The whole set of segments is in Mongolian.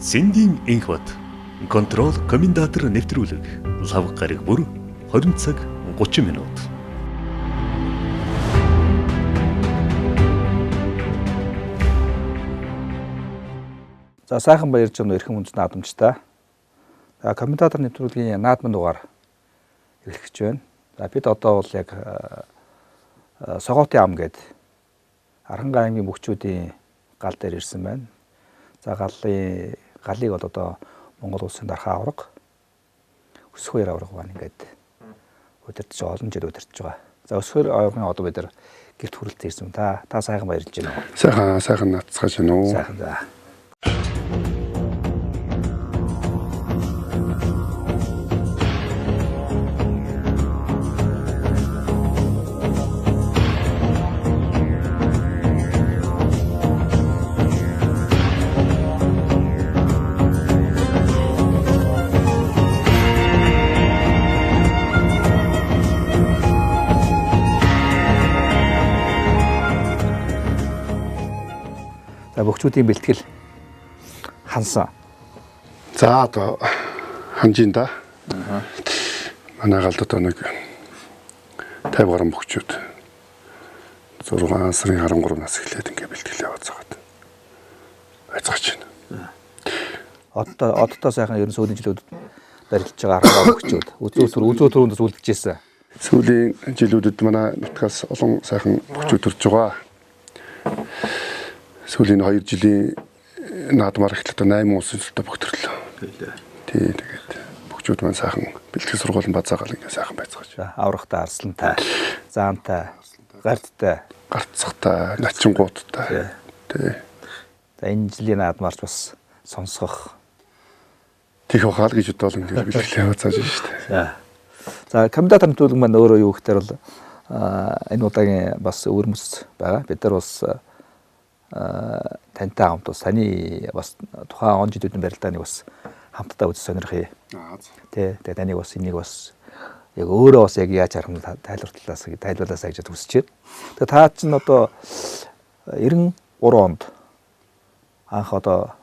Сэндийн энх бат контрол комендатор нэвтрүүлэг лав гараг бүр 20 цаг 30 минут. За сайхан баярж байгаа эрхэм хүнд наадамчтай. За комментатор нэвтрүүлгийн наадмын дугаар эхлэх гэж байна. За бид одоо бол яг Согоотын ам гээд Аранга аймгийн мөхчүүдийн гал дээр ирсэн байна. За галыг бол одоо Монгол улсын дархаа авраг өсвөр авраг байна ингээд удирдах олон жил удирдах байгаа. За өсвөр аврагын одоо бид нар гэрт хүрэлт ирсэн. Та сайхан баярлж байна уу? Сайхан нацгаж байна уу? Сайхан за. Мөхчүүдийн бэлтгэл хансан. За одоо ханжин да. Манай галд одоо нэг 50 гаруй мөхчүүд 6 сарын 13-наас эхлээд ингээ бэлтгэл яваад байгаа. Байцгаач байна. Одоо сайхан ерөн сүүлийн жилүүд барилж байгаа арга мөхчүүд үзүү төрөндөөс үлдчихсэн. Сүүлийн жилүүдэд манай нутгаас олон сайхан мөхчүүд төрж байгаа. Сүүлийн 2 жилийн наадмаар эхлээд 8 улсын цэлтэй богтрлоо. Тэгээд бүгчүүд маань сайхан бэлтгэл сургуулийн базаагаал ингээ сайхан байцгааж. Аврагтай, арслантай, заантай, гарттай, гарцгатай, начингуудтай. Тий. За энэ жилийн наадмаарч бас сонсгох тийх ухаал гэж бодвол ингээ бэлтгэл яваад зааж шүү дээ. За комментатор нэвтрүүлэг маань өөрөө юу гэхээр бол энэ удаагийн бас өвөрмөс байгаа. Бид нар бас тантай хамт бас таны бас тухайн он жилүүдийн барилдааныг бас хамтдаа үзэж сонирхъя. Тэгээ таныг бас энийг бас яг өөрөө бас яг яаж харах нь тайлбарлаасаа гэж хүсэж байна. Тэгээ та чинь одоо 93 онд анх одоо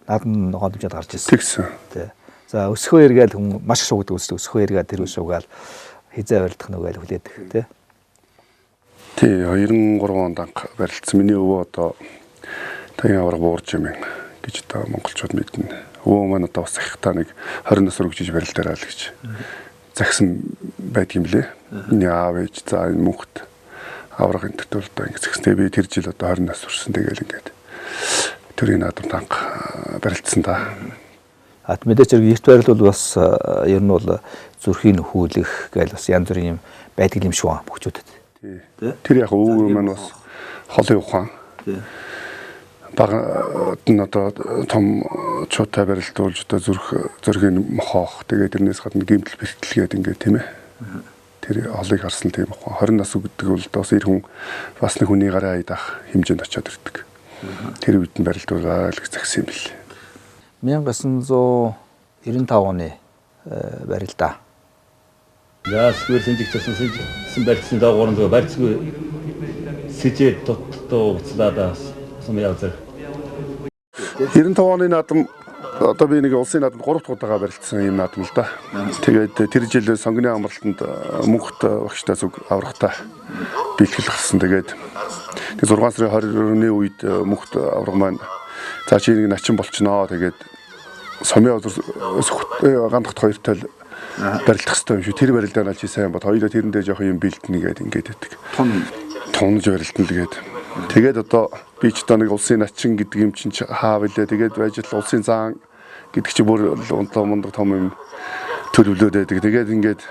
наадам гомдомжид гарч ирсэн. Тэгсэн. Тий. За өсгөө эргээл хүн маш их шуугдаг өсгөө эргээл тэр шуугаал хизээ барилдах нүгээл хүлээдэг тий. Тий 93 онд анх барилдсан. Миний өвөө одоо таян авраг буурж юм гэж одоо монголчууд мэднэ. Өвөө маань одоо бас ахихтаа нэг 20 нас өргөжж барилдаарай л гэж загсан байдгийн блэ. Миний аав ээж за энэ мөнхт авраг энэ төрөл одоо ингэ загснээ би тэр жил одоо 20 нас хүрсэн тэгэл ингээд төрийн наадамд анх барилдсан та. Мэдээч эрт барилд бол бас ер нь бол зүрхийн нөхүүлэх гээл бас янз бүрийн юм байдаг юм шүү мөхчүүдэд. Тэр яг өвөө маань бас холын ухаан. Бага одоо том чуутай барилдуулж одоо зүрхийн мохоох тэгээд тэрнээс гадна гимтэл бэлтгэлгээд ингээд тийм ээ. Тэр холыг харсан тийм ухаан 20 нас өгдөг бол бас ир хүн бас нэг хүний гараа айдах хэмжээнд очиод ирдэг. Тэр үед нь барилдуулаа л гэж загсан юм бэл. 1995 оны барилдаа. За сквер сэнжигчсэн барьсан дагуурн зөв барьцгүй сэжээ тоттоо уцлаад сум явзар. 95 оны наадам одоо би нэг улсын наадамд 3 дахь удаага барилдсан юм наадам л да. Тэгээд тэр жил сонгоны амралтанд мөнхт багштай зүг аврагтай бэлтгэл гарсан. Тэгээд 6 сарын 20-ны үед мөнхт авраг маань за чи нэг начин болчихноо. Тэгээд сумын гандахт хоёртой барилдах хэрэгтэй юм шүү. Тэр барилдаанаа чи сайн бод. Хоёулаа тэрэндээ жоох юм бэлдэнэ гэдэг ингээд байдаг. Тунж барилдана тэгээд. Тэгээд одоо би ч одоо нэг улсын начин гэдэг юм чинь хаа вэлээ. Тэгээд байж л улсын заан гэдэг чи бүр ундаг том юм төлөвлөөд байдаг. Тэгээд ингээд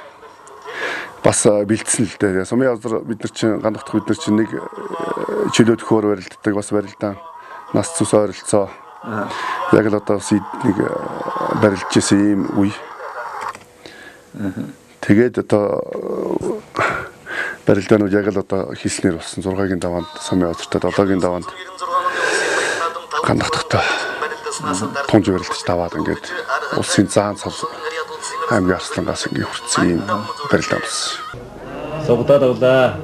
бас бэлдсэн л дээ. Сумын газар бид нар чинь гандахт бид нар чинь нэг чөлөө төхөөр барилддаг бас барилдаан нас цус ойролцоо. Яг л одоо бас нэг барилж исэн юм үе. Тэгээд одоо барилдаанууд яг л одоо хийснээр болсон 6-гийн даваанд сумын газартай 7-гийн даваанд гандахтагтай тунж барилдаж таваад ингээд улсын заан цол аймгийн арслангаас ингээд хүрсэн юм барилдаа болсон. Согдоод авлаа.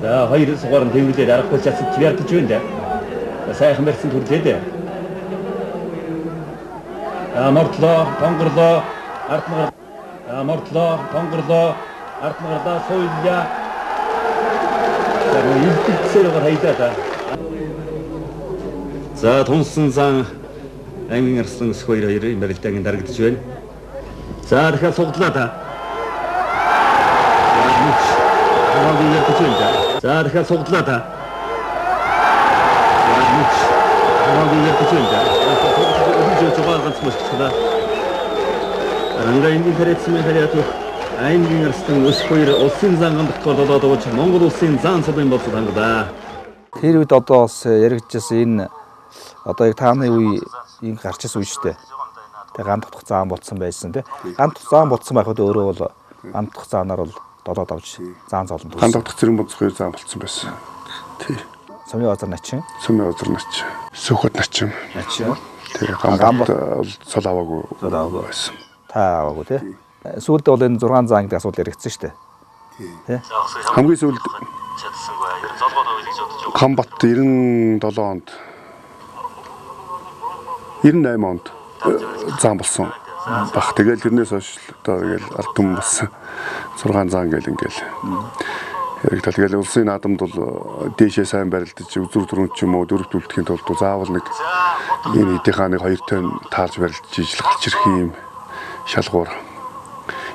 За хоёр сугаар нь тэмүүлээд аргагүй чадсан чигээр гэж байна. Сайхан барьсан төрлөө дээ. За мордлоо, тонгорлоо, ард нь мордлоо, тонгорлоо, ард нь гарлаа, сууллаа. За илтгэцээр хаydаа та. За тунсан сан аймгийн арслан өсөх хоёрын барилдааны дарагдж байна. За дахиад суглаа та. За дахиад суглаа та. Ангайнгийн тариацсан хариат аймгийн арслан өсөх хоёр улсын зан гамдтгал болоод өгч Монгол улсын зан салбарын болцод хангадаа. Тэр үед одоо бас яригдчихсан энэ одоо яг тааны үе ийм гарч ирсэн үе шүү дээ. Тэгээ гамдах заан болцсон байсан тий. Гамдах заан болцсон байхад өөрөө бол гамдах заанаар бол долоод авч заан зоолон төгссөн. Гамдах зэрэг бонцох хоёр заан болцсон байсан. Тий. Сумын озар начин. Сумын озар начин. Сүхот начин. Начин. Тэгээ гамбат цол аваагүй. Цол аваагүй байсан. Та аваагүй тий. Сүүлдээ бол энэ 6 заан гэдэг асуудал яригдсан шүү дээ. Тий. Хамгийн сүүлд Гамбат 97 онд 98 онд заан болсон баг. Тэгэл тэрнээс хойш одоо тэгэл ард түмэн болсон 6 заан гэл ингээл яригдал. Тэгэл улсын наадамд бол дээшээ сайн барилдаж үзүр төрөнд ч юм уу дөрөвт үлдэхийн тулд заавал нэг энэ эдийнхаа нэг 2 тонн таарж барилдаж ижил гарч ирэх юм шалгуур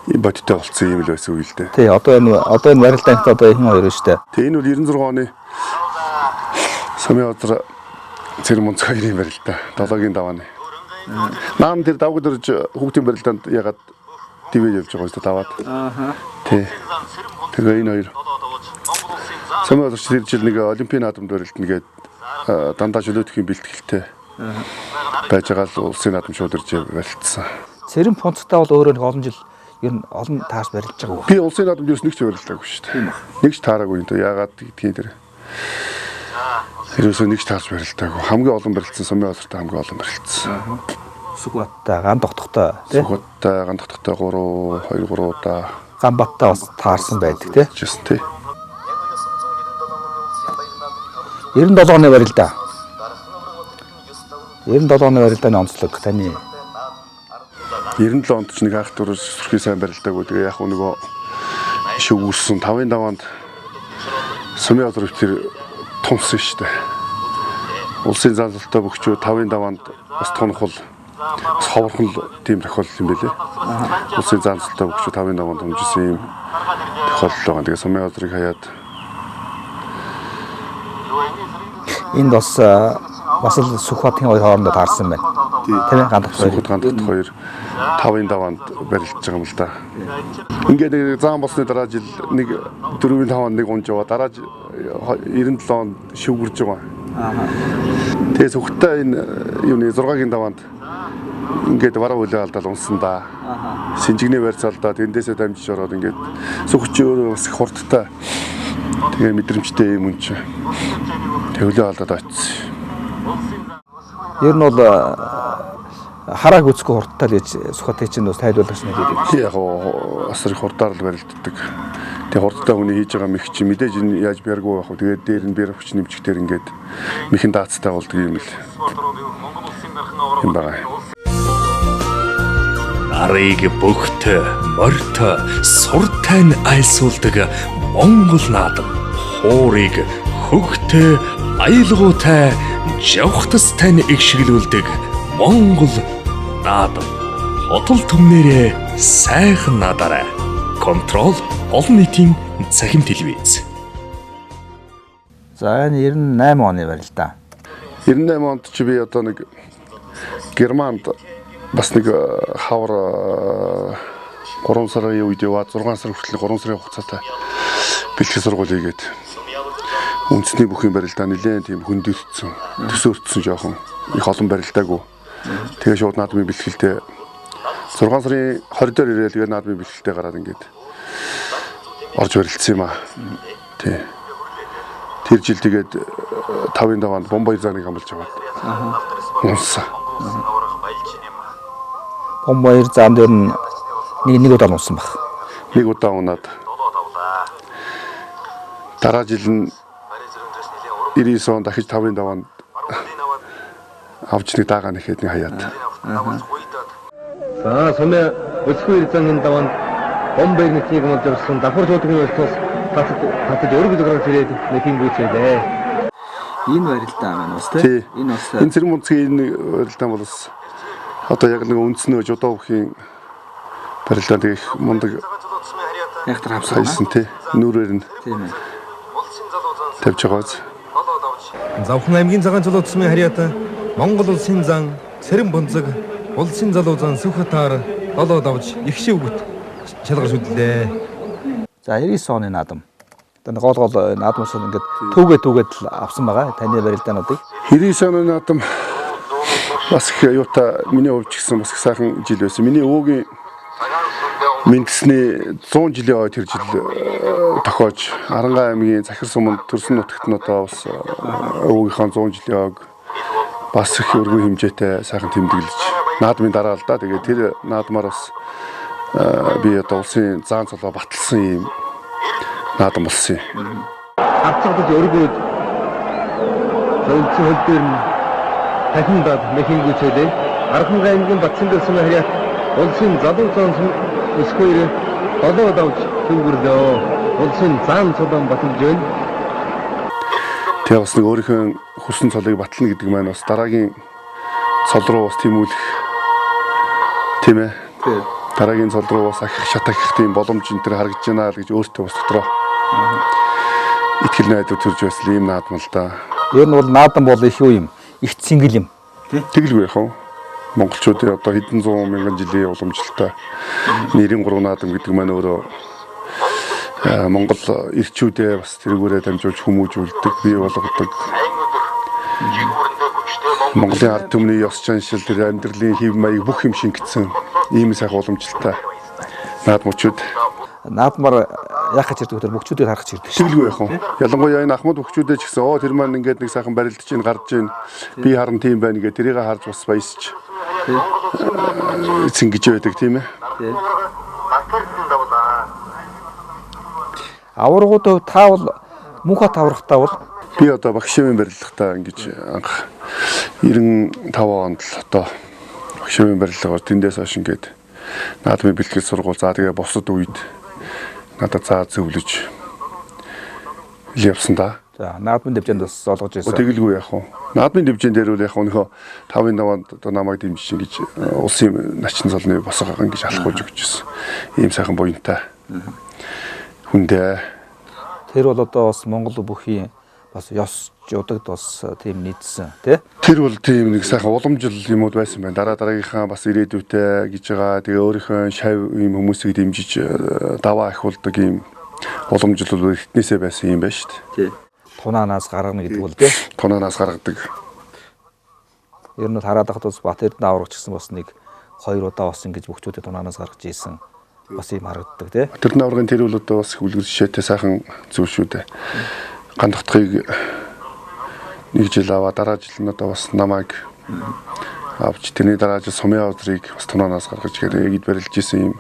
бодтой болсон юм л байсан үйл дээ. Тий, одоо энэ барилдаант одоо хэн хоёр шүү дээ. Тий, энэ бол 96 оны Сумын озар цэрэг мөнц хоёрын барилдаа. 7-гийн давааны. Наам тэр давгад өрж хүүхдийн барилдаанд ягаад дивэж явж байгаа юм даваад. Ааха. Тий. Тэгээ энэ хоёр Сумын озар тэр жил нэг олимпийн наадамд барилдана гээд дандаа чөлөөтхийн бэлтгэлтэй байж байгаа л улсын наадам шууд ирж барилдсан. Цэрэн фонцтой бол өөрөө нэг олон жил ер нь олон тааш барилж байгаа. Би улсын наадамд ерөөс нэг ч барилдаагүй шүү дээ. Тийм ба. Нэг ч таараагүй юм даа. Яагаад гэдгийг тэр. Ерөөсөө нэг ч таарч барилдаагүй. Хамгийн олон барилдсан Сумын озартай хамгийн олон барилдсан. Сүхбаттай, ган тогтохтой тий. Сүхбаттай, ган тогтохтой 2 3 удаа. Гамбаттай бас таарсан байдаг тий. Жисэн тий. 97 оны барилдаа. 97 оны барилдааны онцлог таны 97 онд ч нэг ах дурс сүрхий сайн барилдаагүй. Тэгээ яг нөгөө шүгүүрсэн 5-ын даваанд Сумын озар өвчтөр тунсан шүү дээ. Улсын зан залтаа бөхчөө 5-ын даваанд бас тунхал бас ховорхон тийм тохиолдол юм байлээ. Улсын зан залтаа бөхчөө 5-ын даваанд тунжсэн юм тохиолдол байгаа. Тэгээ Сумын озрыг хаяад энд бас л Сүхбатын хоёр хоорондоо таарсан байна. Тийм гандах хоёр 5-ын даваанд барилдаж байгаа юм л да. Ингээд заан болсны дараа жил нэг 4-ийн 5-нд нэг унж яваа. Дараа 97 онд шүгүрж байгаа. Тэгээ Сүхбаттай энэ юуны 6-гийн даваанд ингээд бараа үлээ алдаад унсан да. Шинжигний барьц алдаад эндээсээ дамжиж ороод ингээд Сүхбатч өөрөө бас их хурдтай. Тэгээ мэдрэмжтэй юм үнч. Тэвлээ алдаад очсон. Ер нь бол харааг үзэхгүй хурдтай л гэж Сүхбатын чинь бас тайлбарлаж нэгэдэг. Яг асар их хурдаар л барилддаг. Тэгээ хурдтай хүний хийж байгаа мэх чи мэдээж энэ яаж биаргүй байх вэ? Тэгээд дээр нь биер хүч нэмжигтэр ингээд мэхэн даацтай болдго юм л. юм байгаа. Нарыг бөхт, морьт, суртай нь айлсуулдаг Монгол наадам. Хуурыг хөгт, аялгуутай, жавхтастай нь игшгэлүүлдэг Монгол наадам. Хотол түмнэрээ сайхан надараа. Контрол олон нийтийн цахим телевиз. За энэ 98 оны барилдаа. 98 онд чи би одоо нэг Германд бас нэг хавар 3 сарын үед яваад 6 сар хүртэл 3 сарын хугацаатай бэлтгэл сургууль хийгээд үндэсний бүхий барилдаа нэлээд тийм хөндөрсөн, төсөөрцсөн жоохон их олон барилдаагүй. Тэгээ шууд наадмын бэлтгэлтэй 6 сарын 20 дээр ирээл тэгээ наадмын бэлтгэлтэй гараад ингээд орж барилдсан юм аа. Тий. Тэр жил тэгээд 5-ын даваанд бомбой зааныг хамбалж аваад. Унсан. Бомбой заан дээр нэг удаа унсан баг. Нэг удаа унаад. Дараа жил нь 99 он дахиж 5-ын даваанд авч нэг дагаа нэхэд нэг хаяад. За сумын өсгөө ирзэн даван бомбыг нэг болж орсон давхар жуудгийн өртөөс татаж өргөж гаргаж ирээд нэхин гүйцээлээ. Энэ барилдаа маань бас тийм. Энэ бас энэ Цэрэн Бунцгийн энэ барилдаа бол бас одоо яг нэг үндснөө жудаа бүхийн барилдаа тэгэх мундаг яхтар хавсан тий. Нүрээр нь тийм ээ. тавьж байгааз. Завхан аймгийн цагаан чулуутсмын харьяат Монгол улсын зан Цэрэн Бунцэг улсын залуу зан Сүхбатаар долоо давж их шивгүт шалгаж хөдлөө. За 99 оны наадам. Одоо гол наадмаас ингээд түүгээд л авсан байгаа. Таны барилдаануудыг. 99 оны наадам бас их аюута миний хувьд ч гэсэн бас их сайхан жил байсан. Миний өвөгийн мэдсний 100 жилийн ойд тэр жил тохиож Арангаа аймгийн Захир суманд төрсөн нутагт нь одоо бас өвгийнхаа 100 жилийн ойг бас их өргөн хэмжээтэй сайхан тэмдэглэж наадмын дараа л да. Тэгээд тэр наадмаар бас би одоо улсын заан цолоо баталсан юм наадам болсон юм. Авцагдаж өргөөд зөвлөсөн хөл дээр нь дахин дад нэхин гүйцээлээ. Арангаа аймгийн Батсан дэсэн харьяат улсын залуу зан өсгөөр долоо давж төвгөрлөө. Улсын заан цолоо баталж байна. Тэгээ бас нэг өөрийнхөө хүссэн цолыг батлна гэдэг маань бас дараагийн цол руу бас тэмүүлэх тийм ээ. Дараагийн цол руу бас ахих шатахих тийм боломж энэ төр харагдаж байна л гэж өөртөө бас дотроо итгэл найдвар төрж байсан юм наадам л да. Ер нь бол наадам бол их юу юм? Их цэнгэл юм. Тэгэлгүй яах вэ? Монголчуудын одоо хэдэн зуун мянган жилийн уламжлалтай 93 наадам гэдэг маань өөрөө Монгол ирчүүдээ бас тэргүүрээ дамжуулж хүмүүжүүлдэг, бий болгодог. Монголын ард түмний ёс заншил, тэр амьдралын хэв маяг бүх юм шингэсэн ийм сайхан уламжлалтай наадмууд. Наадмаар яах гэж ирдэг тэр бүгчүүдийг харах гэж ирдэг. Тэгэлгүй яах вэ? Ялангуяа энэ Ахмад бүгчүүдээ ч гэсэн тэр маань ингээд нэг сайхан барилдаж ийн гарч ийн би харан тийм байна гэ тэрийг харж бас баясч цэнгэж байдаг тийм ээ. Аваргууд та бол мөнхөт аврахтаа бол би одоо Багшийн барилгатаа ингэж анх 95 онд л одоо Багшийн барилгаар тэндээс хойш ингээд наадмын бэлтгэл сургууль за тэгээ босод үед надад заа зөвлөж явсан да. за наадмын дэвжээнд бас олгож ирсэн. Тэгэлгүй яах вэ? Наадмын дэвжээнд дээр үл яах вэ? Нөхөө 5-5-нд одоо намайг дэмжиж ингэж улсын начин цолны босгоо ингэж алхуулж өгч ирсэн. Ийм сайхан буянтай. Хүндээ. Тэр бол одоо бас Монгол бүхийн бас ёс жудагд бас тийм нийцсэн тий. Тэр бол тийм нэг сайхан уламжил юмуд байсан байна. Дараагийнхаа бас ирээдүйтэй гэж байгаа. Тэгээ өөрийнхөө шав ийм хүмүүсийг дэмжиж даваа ахиулдаг ийм уламжил бол эхнээсээ байсан юм байна шүү дээ. Тий. Тунаанаас гаргана гэдэг бол тий. Тунаанаас гаргадаг. Ер нь хараад байхад бас Бат Эрдэнэ аврагч гэсэн бас нэг 2 удаа бас ингэж бүгчүүдэд тунаанаас гаргаж ийсэн бас юм харагддаг тий. Бат Эрдэнэ аврагын тэр бол одоо бас хүлгэр жишээтэй сайхан зүйл шүү дээ. Гандхтгийг нэг жил аваа дараа жил нь одоо бас намайг авч тэрний дараа жил Сумын озрыг бас тунаанаас гаргаж тэгээд эгд барилж исэн юм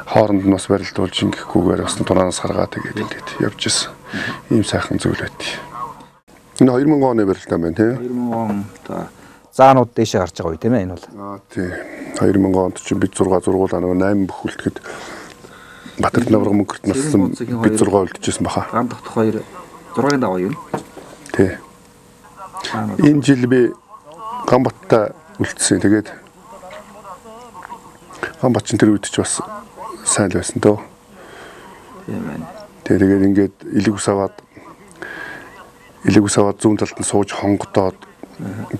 хооронд нь бас барилдуулж ингэхгүйгээр бас тунаанаас гаргаад тэгээд ингээд явж исэн ийм сайхан зүйл байт. Энэ 2000 оны барилдаа байна тийм 2000 он та заанууд дэшээ гарч байгаа үе тийм ээ энэ бол. Тийм 2000 онд чинь бид 6 зургуулаа нөгөө 8 бүх үлдэхэд Бат Эрдэнэ авраг мөнгөрт нассан бид 6 үлдэжсэн баха. Гандхт 2 6-ын даваа юу? Тий. Энэ жил би Гамбаттай үлдсэн. Тэгээд Гамбат чинь тэр үед ч бас сайн л байсан дөө. Тийм байна. Тэгээд ингээд илэг ус аваад зүүн талд нь сууж хонгодоод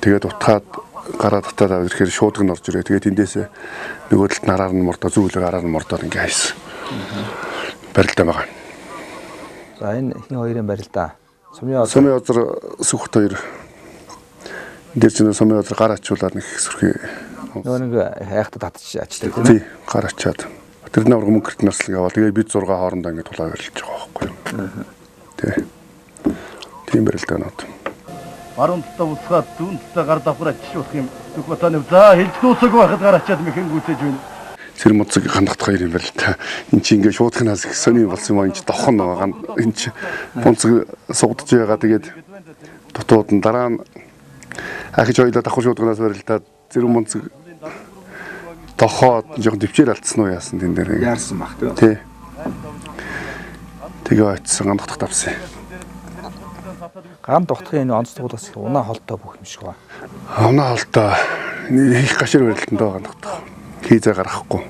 тэгээд утгаад гараа татаад аваад ирэхээр шуудаг нь орж ирээ. Тэгээд эндээсээ нөгөө талд нараар нь мордоо зүүлэг араар нь мордоод ингээд хайсан. Барилдаа байгаа. За энэ хин хоёрын барилдаа. Сумын озер Сүхбат 2. Дээр чинь Сумын озер гар ачуулаад нэг сүрхий. Нөгөө нэг хайхтад татчих ачдаг тийм. Тий, гар ачаад. Тэр нэг мөнгөрт наслаг яваа. Тэгээд бид 6 хоорондоо ингэ тулаа барилж байгаа байхгүй юу. Тий. Тийм барилдаанууд. Баруун талаа усгаад зүүн талаа гар давхар ачуулах юм. Сүхбатаны за хэлж дуусаг байхад гар ачаад мэхэн гүйцээж байна. Цэрэн Бунцэг Гандхт 2 юм барилдаа. Энд чинь ингээ шуудхнаас их сони болсон юм аа. Энд чинь дохон байгаа. Энд чинь Бунцэг сугдж байгаа. Тэгээд дутууд нь дараа нь ахиж хоёлаа давхар шуудхнаас барилдаад Цэрэн Бунцэг Тохоод жоохон төвчээр алдсан уу яасан тэн дээр. Яарсан баг тийм. Тий. Тэгээ очсон ган дотох тавсан. Ган дотхын энэ онцлог бас унаа холтой бүх юм шиг ба. Унаа холтой их гашир барилтанд байгаа ган дотох. Хийзээ гаргахгүй.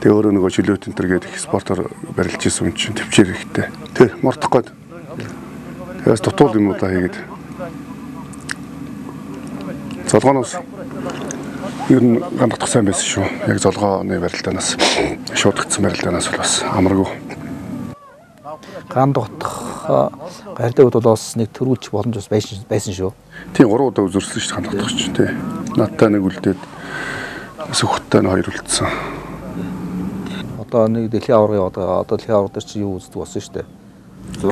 Тэгээ өөрөө нөгөө чөлөөт энэ төр гээд их спортоор барилж исэн юм чинь төвчээр ихтэй. Тэр мортох гээд. Тэгээс дутуул юмудаа хийгээд. Золгооноос ер нь ган дотох сайн байсан шүү. Яг золгооны барилдаанаас шуудагдсан барилдаанаас бас амаргүй. Ган дотох гардаг бол бас нэг төрүүлчих боломж бас байсан шүү. Тийм 3 удаа үзүүлсэн шүү ган дотох чинь тий. Надтай нэг үлдээд сүхттэй нь 2 үлдсэн. Одоо нэг дэлхийн аваргын одоо дэлхийн аварга дээр чи юу үздэг болсон шүү дээ.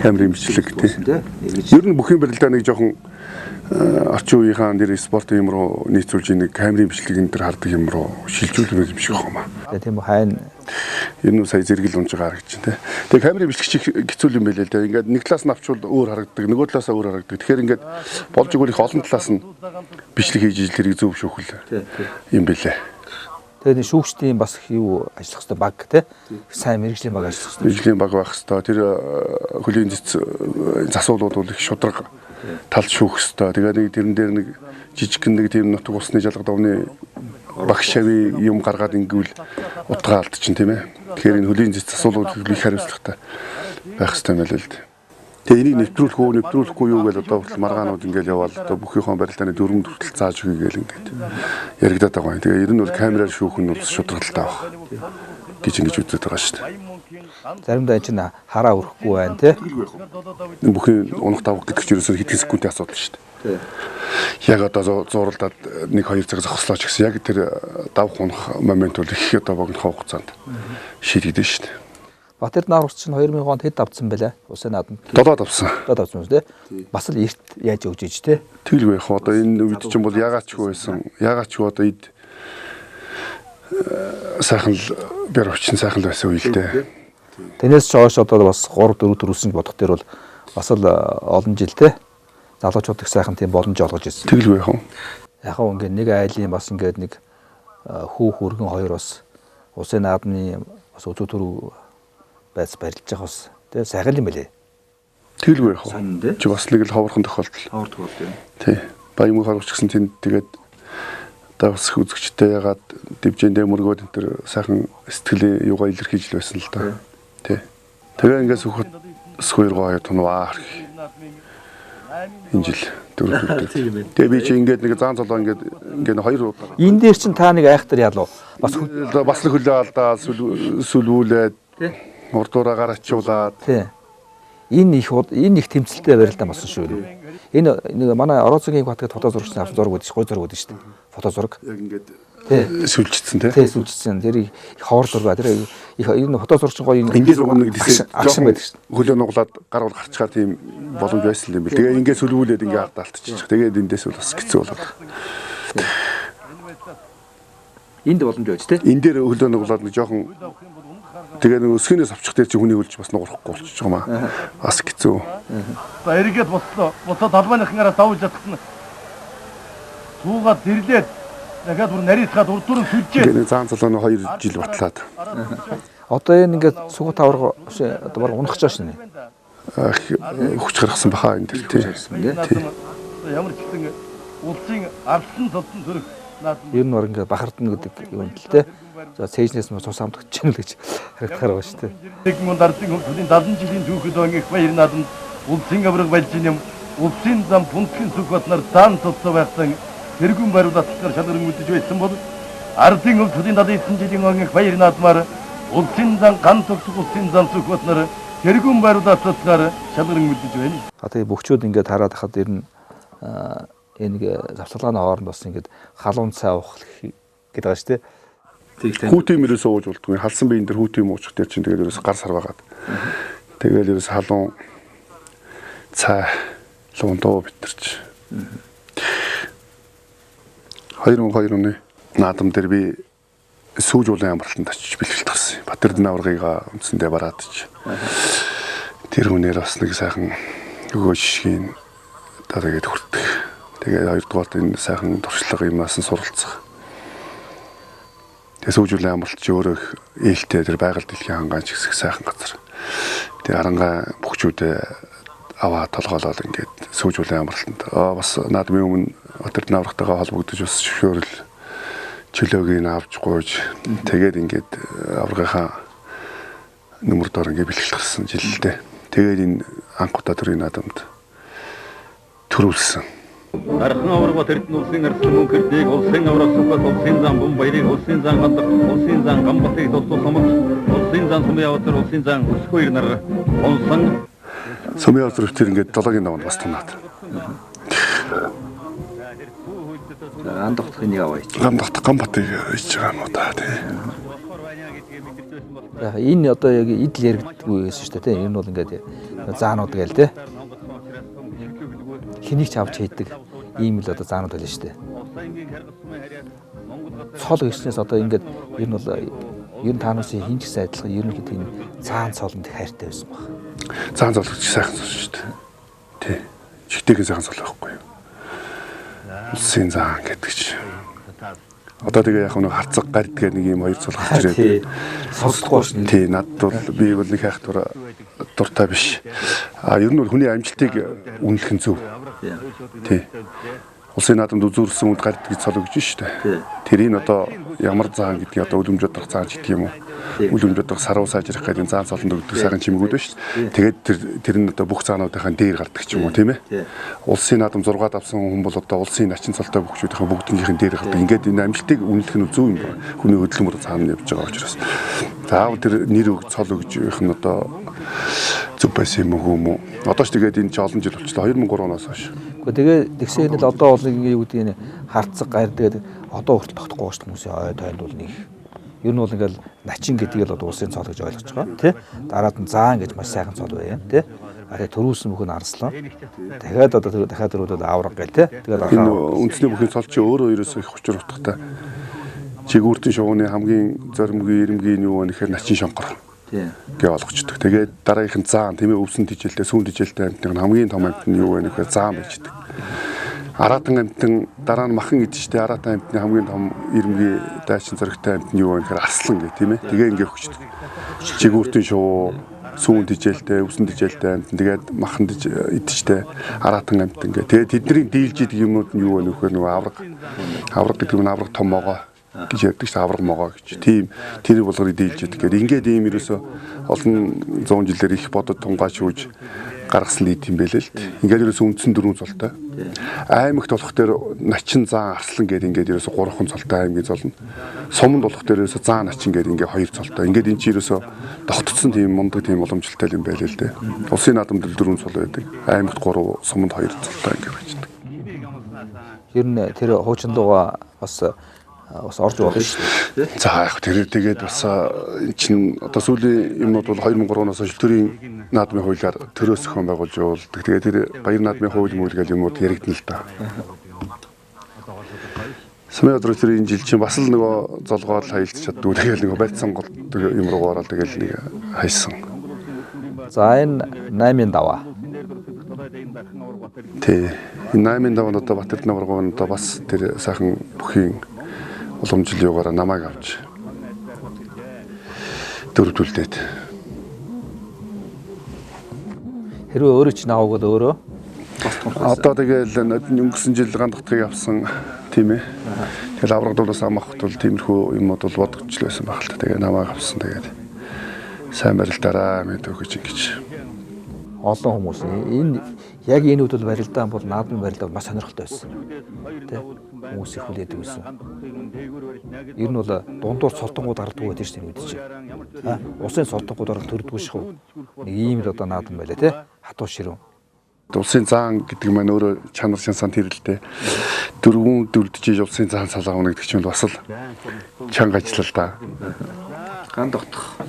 Камерын бичлэг тий. Ер нь бүх юм барилдааныг жоохон орчин үеийнхэн дээр спортын юм руу нийцүүлж нэг камерын бичлэгэн дээр хардаг юм руу шилжүүлэх юм шиг байна. Тэгээ тийм үү хайн ер нь сая зэрэгэл унж байгаа харагдаж байна тий. Тэгээ камерын бичлэг чих хэцүү юм байлээ л дээ. Ингээд нэг талаас нь авчвал өөр харагддаг, нөгөө талаас нь өөр харагддаг. Тэгэхээр ингээд болж игэл их олон талаас нь бичлэг хийж ижил тэрийг зөв шүүхэл юм байлээ. тэгээ шүүгчдийн бас юу ажиллах хэрэгтэй баг тий. Сайн мэрэгжлийн баг ажиллах хэрэгтэй. Мэргэжлийн баг байх хэрэгтэй. Тэр хөлийн засуулууд бол их шудраг талд шүүх хэрэгтэй. Тэгээ нэг тэрэн дээр нэг жижигхэн нэг тийм нутаг усны жалгад овны багш шави юм гаргаад ингүүл утгаа алдчихин тийм ээ. Тэгэхээр энэ хөлийн засуулууд их хариуцлагатай байх хэрэгтэй мэлээ л дээ. Тэгээ энийг нэвтрүүлэхгүй юу гэж одоо хүртэл маргаанууд ингээл яваал одоо бүхийхэн барилдааны дүрмд хүртэл зааж өгье гээл ингээд яригадаад байгаа юм. Тэгээ ер нь бол камераар шүүх нь бол шударгалтай байх гэж ингэж үздэг байгаа шүү дээ. Заримдаа энэ чинь хараа өрөхгүй байна тий. Бүхий унах давх гэдэг чинь ерөөсөө хэдэн секундын асуудал шүү дээ. Яг одоо зууралдаад 1-2 цаг зогслооч гэсэн яг тэр давх унах момент бол их одоо богино хугацаанд шийдэгдэн шүү дээ. Батэрд наарч чинь 2000 онд хэд авцсан байлаа? Усын наадам. 7 авсан. 7 авсан үү? Бас л эрт яаж өгж иж те. Тэгэлгүй яг одоо энэ үед чинь бол ягаад ч байсан. Ягаад ч одоо эд сайхан л бэр өчн сайхан л байсан үе л дээ. Тэнэс ч хойш одоо бас 3-4 төрүүлсэн бодох дээр бол бас л олон жил те. Залуучууд их сайхан тийм боломж олгож ирсэн. Тэгэлгүй яг. Яг гоо ингээд нэг айлын бас ингээд нэг хүү хөргөн хоёр бас усын наадмын бас үзүү төрүү байц барилж байгаа бас тэгээ сайхан юм байлээ. Тэгэлгүй яг. Чи бас нэг л ховорхон тохиолдол. Ховор тохиолдол. Тий. Баян мөн харагч гэсэн тэнд тэгээд давс үзэгчтэй ягаад дивжэндээ мөргөөд энэ төр сайхан сэтгэлийн юугаа илэрхийлж байсан л да. Тий. Тэгээ ингээс хөхөд сөхөргөө тунваа. Энэ жил дөрөвдөө. Тэгээ би чи ингээд нэг заан цолоо ингээд 2 удаа. Энэ дээр чин та нэг айхтар ялуу. Бас л хөлөө алдаа сүлүүлээд урдуураа гарачуулаад. Тий. Энэ их тэмцэлтэй барилдаа болсон шүү. Энэ нэг манай Орооцгийн хатгад фото зурагчны авсан зураг байдаг ш, гой зураг байдаг шүү дээ. Фото зураг. Яг ингээд тий. сүлжчихсэн тий. Тий, сүлжчихсэн. Тэр их ховор зураг. Тэр их энэ фото зурагч гоё ингээд нэг акшн байдаг шүү. Хөлөө нуглаад гар бол гарчгаа тийм боломж байсан юм бэл. Тэгээ ингээд сүлгүүлээд ингээд ардалтчих. Тэгээд эндээс бол бас хэцүү болоод. Энд боломж байж тий. Энэ дээр хөлөө нуглаад нэг жоохон тэгээ нэг өсгөнөөс авчих дээр чи хүний хөлж бас нуурахгүй болчихж байгаа маа. Бас хэцүү. За эргээд бослоо. Боцоо талбайныханаараа давж чадсан. Суугаад дэрлээд дахиад бүр нарийцгаад урдуур сүлжээ. Тэгээ заан цолооны 2 жил батлаад. Одоо энэ ингээд сугат аварга одоо баг унах ч шээ. Хүч гаргасан баха энэ тэр тий. Ямар ч гэсэн улсын ардсан цолсон зүрх наадам. Ер нь ингээд бахардна гэдэг юм л те. За цэжнээс нь цус амдагч чинь л гэж харагдахаар байна шүү дээ. 1970 оны 70 жилийн түүхэд онгийн баяр наадамд улсын аварга болж юм. Улсын зам пунктын зүгтнэр дан цуцсан байсан тэргүүн бариулаад шалгаран үлдэж байсан бол ардын өв төдийн 79 жилийн онгийн баяр наадмаар улсын зам ган цуцсан улсын зам зүгтнэр тэргүүн бариулаад цуцгаар шалгаран үлдэж байна. Тэгээ бүгчүүд ингээд хараад хахад ер нь энэ завсгалааны хооронд бас ингээд халуун цай уух гэдэг байгаа шүү дээ. Хүүтийн мөрөөс ууж болдгоо. Халсан биеийн дээр хүүтийн уучих дээр чинь тэгээд ерөөс гар сарваагаад. Тэгээд ерөөс халуун цай лундоо битэрч. 2002 оны наадам дээр би сүүж уулын амралтанд очиж бэлгэлт гарсан. Батэрдэн аваргыг үндсэндээ бараад ч. Тэр хүнээр бас нэг сайхан өгөө шишгийн тэгээд хүртэх. Тэгээд хоёрдугаарт энэ сайхан туршлага юмнаас нь суралцах. Тэгээ сүүжүүлэн амралт чи өөрөө их ээлтэй тэр байгаль дэлхийн хангаан ч гэсэн сайхан газар. Тэгээ арангаа бөхчүүдээ аваа толгоолол ингээд сүүжүүлэн амралтанд бас наадмын өмнө Батэрд наврахтайгаа холбогдож бас шөөрөл чөлөөгийг авч гуйж тэгээд ингээд аврагынхаа нөмөр доор ингээд бэлгэлсэн жилдээ. Тэгээд энэ анх удаа төрийн наадамд төрүүлсэн. Архан аврагт Эрдэнэ улсын арслан мөнхөрдийг улсын авраг сухад улсын зам бум баярыг улсын зам гадаг улсын зам гамбатыг тулсуу самж улсын зам сумын явдал улсын зам өсгөө нар онсон сумын явдал өвтөр ингээд долоогийн даванд бас тунаад. Андахтхыг аваа ич. Гамбатыг ич байгаа юм уу та тий. Энэ одоо яг идэл яригддаггүй байсан шүү дээ тийм. Энэ бол ингээд заанууд гээл тийм. Хэнийг ч авч хийдэг ийм л одоо заанууд байлаа шүү дээ. Цол гэснээс одоо ингээд ер нь бол ер нь таануусын хин ч гэсэн адилхан ерөнхийдөө тийм цаан цолонд хайртай байсан баг. Цаан цол гэж сайхан цол шүү дээ. Тий. Жигтэйхэн сайхан цол байхгүй юу? Улсын заан гэдэг чи. Одоо тэгээ яг нэг харцаг гард гэх нэг юм хоёр цол гарч ирээд сонсдохгүй шин. Тий, надад бол би бол нэг хайх дуртай биш. Ер нь бол хүний амжилтыг үнэлэх нь зөв. Тий. Улсын наадамд үзүүлсэн үнд гард гэж цол өгч шүү дээ. Тэрийг одоо ямар заан гэдгийг одоо үлэмж бодох заан ч гэдэг юм уу. Үлэмж бодох саруу сайжрах гэдэг заан цолонд өгдөг сайхан чимэгүүд байна шүү дээ. Тэгээд тэр нь одоо бүх заануудынхаа дээр гардаг ч юм уу тийм ээ. Улсын наадам 6-аад авсан хүн бол одоо улсын начин цолтой бүгчүүдийн бүгднийхэн дээр гардаг. Ингээд энэ амжилтыг үнэлэх нь зөв юм байна. Хүний хөдөлмөр цаана явж байгаа учраас. Заавал тэр нэр өг цол өгж явах нь одоо зөв байсан юм уу? Одоо ч тэгээд энэ ч олон жил болчихлоо 2003 оноос хойш. Тэгээ тэгсэн л одоо бол юу гэдэг нь харцаг гар тэгээд одоо хүртэл тогтохгүй шүү дээ хүмүүсийн ой тойнд бол нэг. Ер нь бол ингээл начин гэдгийг л одоо улсын цол гэж ойлгож байгаа тий. Дараад нь заан гэж маш сайхан цол байя тий. Тэгээ төрүүлсэн бүхэн арслан. Дахиад одоо дахиад төрүүлээд авраг гэл тий. Тэгээд энэ үндэсний бүхэн цол чи өөрөө ерөөсөө их учир утгатай. Чигүүртэн шувууны хамгийн зоримгийн ирэмгийн юу вэ гэхээр начин шонгор. Гэ олгочдөг. Тэгээд дараагийнх нь заан тийм ээ өвсөн тижэлтэй сүүн тижэлтэй амтны хамгийн том амт нь юу вэ гэхээр заан байждаг. Аратан амтэн дараа нь махан идчихтэй аратан амтны хамгийн том ирэмгийн дайчин зөрөгтэй амт нь юу вэ гэхээр арслан гэх тийм ээ. Тэгээ ингээ өгчдөг. Чигүүртэн шувуу сүүн тижэлтэй өвсөн тижэлтэй амтэн тэгээд махан идчихтэй аратан амтэн гэ. Тэгээд тэдний дийлж идэг юмнууд нь юу вэ нөхөр нөгөө авраг гэдэг нь авраг том могоо гэж яддаг ш авраг могоо гэж. Тийм тэрийг болгорыг дийлж идэг. Ингээд ийм ерөөсө олон 100 жилээр их бодод тунгаач үүж гаргасан нийт юм байлээ л дээ. Ингээд ерөөсө үндсэн 4 цолтой. Аймагт болох дээр начин заан арслан гэдэг ингээд ерөөсө 3 цолтой аймгийн золно. Суманд болох дээр ерөөсө заан начин гэдэг ингээд 2 цолтой. Ингээд энэ чи ерөөсө тогтцсон тийм мундаг тийм уламжлалтай юм байлээ л дээ. Улсын наадамд 4 цол байдаг. Аймагт 3, суманд 2 цолтой ингээд байждаг. Ер нь тэр хуучин дууга бас орж болно шүү дээ. За яг тэр тэгээд бас чинь одоо сүүлийн юмнууд бол 2003 оноос хойш төрийн наадмын хуулиар төрөөс зохион байгуулж явуулдаг. Тэгээд тэр баяр наадмын хууль мөл гэл юмнууд яригдана л да. Сумын өдрөөр тэр энэ жил чинь бас л нөгөө золгоод хаялж чаддгүй. Тэгээд нөгөө барьцсан гол юм руу ороод тэгээд нэг хайсан. За энэ 8-ын даваа. Тэ. Энэ 8-ын даваа одоо Батэрд наврагын одоо бас тэр сайхан бүхийн уламжлалыгаараа намайг авч дөрвдүүлдээд. Хэрвээ өөрөө ч наавг бол өөрөө одоо тэгэл өнгөрсөн жил гандахтыг авсан тийм ээ. Тэгэл аврагдуулаас амахт бол тиймэрхүү юмуд бол бодогч л байсан байх л та. Тэгээ намайг авсан тэгээд сайн барилдаараа мэд өгч ингэж. Олон хүмүүс энэ яг энэ үйл барилдаан бол наадмын барилдаа маш сонирхолтой байсан. Тэ хүмүүс их хүлээдэг байсан. Ер нь бол дундуур цолтонгууд гарддаг байдаг шүү дээ үед чинь. Усын цолтонгууд орох төрдгөө шүү. Нэг ийм л одоо наадам байлаа те. Хатуу ширүүн. Улсын заан гэдэг маань өөрөө чанар шансан тэрэлтэй. Дөрвөн дүрдэж улсын заан салаа авна гэдэг чинь бас л чанга ажиллал да. Ган тогтох.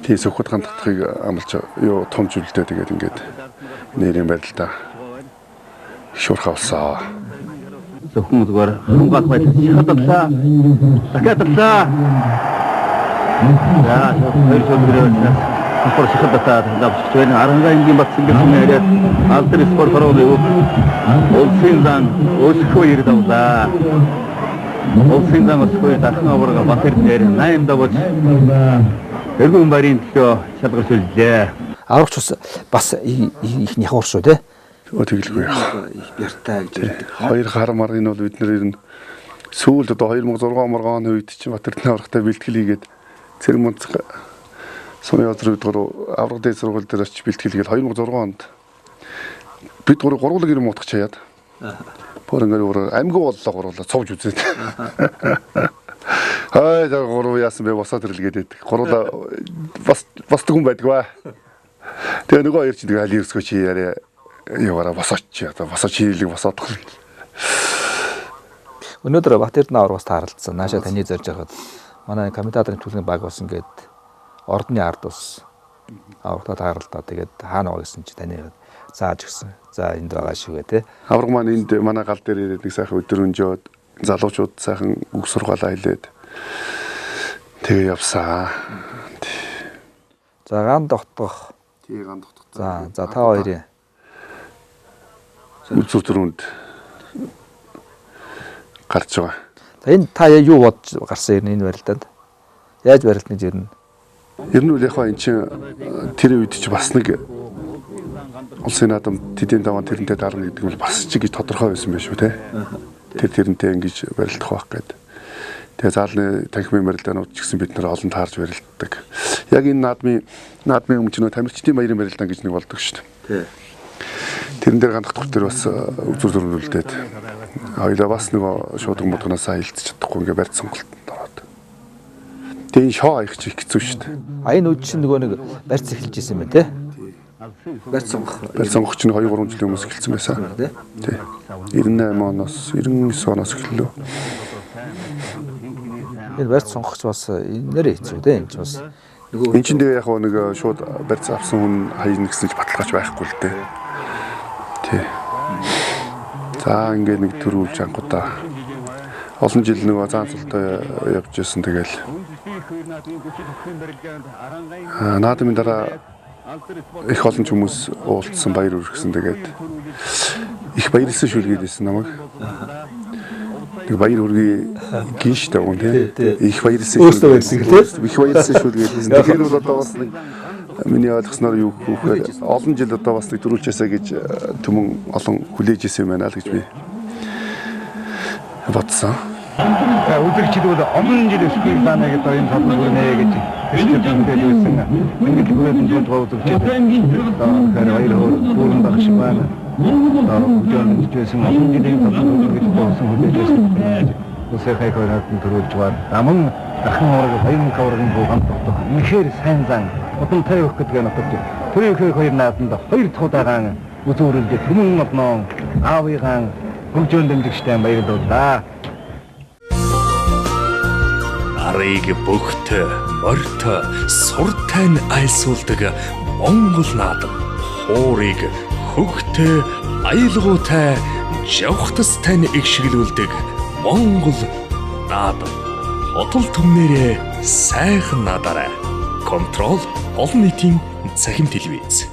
Тийм сөхөд ган тогтохыг амлж юу том зүйлтэй тэгээд ингээд нэрийн барилдаа шуурхаа болсоо. Зөвхөн зүгээр хунгаад байж хаталаа. Дахиадлаа. Яа, хоёр шодроо. Спорт шахтатаа давч байна. Арангаангийн батсан гэсэн яриад алдар спорт хороо улсын зан өсгөө ирдавлаа. улсын зам өсгөө дахин аварга Батэр дээр 8 давж тэргүүн баярын төлөө шалгарч үлдээ. Аврагч бас их нягуур шүү те. Тэгэлгүй. Бяртай гэж ярьдаг. Хоёр хар маргын бол бид нэр нь сүүлд одоо 2006 оны үед чинь Батэрдний аврагтай бэлтгэл хийгээд цэрэг мунц сумын газар үүдгээр авраг дээд сургууль дээр очиж бэлтгэл хийгээд 2006 онд бид гурван гэр мутгач хаяад. Бүр ингээд амьгүй боллоо гурлаа цовж үзээд. Хай за гурав яасан бэ босоод ирлгээд байдаг. Гурлаа бас тэгүн байдаг ба. Тэгээ нөгөө хоёр чинь тэгээ аль ерсгөө чи яриа яваараа босооч чи одоо босооч хийлэг босоодох л. Өнөөдөр Батэрдний аврагаас тааралцсан. Нааша таны зорж байгаад манай комментаторын төлөвийн баг болсон гээд ордны ард ус аврагтаа тааралдаа тэгээд хаана байгаа гэсэн чи таны зааж өгсөн. За энд байгаа шүүгээ те. Авраг маань энд манай гал дээр ирээд нэг сайхан өдөр өнжөөд залуучууд сайхан үг сургаалаа хэлээд тэгээ явсаа. За ган тогтох. Тэгээ ган тогтох. За та хоёрын үлцүр төрөнд гарч байгаа. За энэ та юу бодож гарсан энэ барилдаанд? Яаж барилдныг ирнэ? Ер нь үл яг энэ чинь тэр үед чи бас нэг улсын наадам тэдийн даваа тэрнтэй дарна гэдэг нь бас ч гэж тодорхой байсан байх шүү те. Тэрнтэй ингэж барилдах байх гэдэг. Тэгээ заалны танхимын барилдаанууд ч гэсэн бид нэр олон таарж барилддаг. Яг энэ наадмын өмнө ч нөө тамирчдын баярын барилдаан гэж нэг болдог шүү дээ. Тэрэн дээр гандах төр бас үзүр төрүүлээд хоёлаа бас нэг шуудан модгоноосаа хилцэж чадахгүй ингээ барьц сонголтод ороод. Тэгээ энэ шоо их чих хэцүү шүү дээ. Энэ үд чинь нөгөө нэг барьц эхэлж исэн юм байна те. Барьц сонгох чинь 2-3 жилийн өмнөөс эхэлсэн байсан. Тий. 98 оноос 99 оноос эхэллээ. Энэ барьц сонгохч бас нэрээ хэцүү те. Энэ ч бас нөгөө энэ чинь тэгээ яг нэг шууд барьц авсан хүн хаяна гэсэн ч баталгаач байхгүй л дээ. Тий. За ингээд нэг төрүүлж ангуудаа олон жил нөгөө заан цолтой явж ирсэн тэгэл наадмын дараа их олон хүмүүс уулзсан баяр үргэсэн тэгээд их баярлсан шүлгээд байсан намайг. Тэг баяр үргээ гинштэй юм тий. Их баярлсан шүлгээд. Их баярлсан шүлгээд. Тэгэхээр бол одоо бас нэг миний ойлгосноор юу гэхээр олон жил одоо бас нэг дөрүүлчээсэ гэж түмэн олон хүлээж исэн юм байна л гэж би бодсон. Үзэгчд бол олон жил өсгөл байна гэдэг энэ талбар бүрнэ гэж хэлдэг байсан. Ингээд бүрэн тулгуур үзэгчд тэгэхээр баяр хөөрөн багш байна. Жон жисэн олон жилийн талбар гэж болсон хүлээж үсээ хайхаараад төрүүлж байгаа. Аман дахин орог баян каврын бууган тогтох. Үнэхээр сайн зан удамтай өгөх гэдэг нь отод. Төрөөхөө хоёр нааданд хоёр туудагаан үзүүрэлдэ түмэн олноо аавыгаан хөгжөөн дэмжигчтэй баярлууллаа. Арыг бөгт, морьт, суртай нь айлсуулдаг Монгол наадам. Хуурыг хөгт, аялгуутай, жавхтастай нь игшгэлүүлдэг Монгол наадам. Хотол түмнэрээ сайхан надараа. Контрол олон нийтийн цахим телевиз.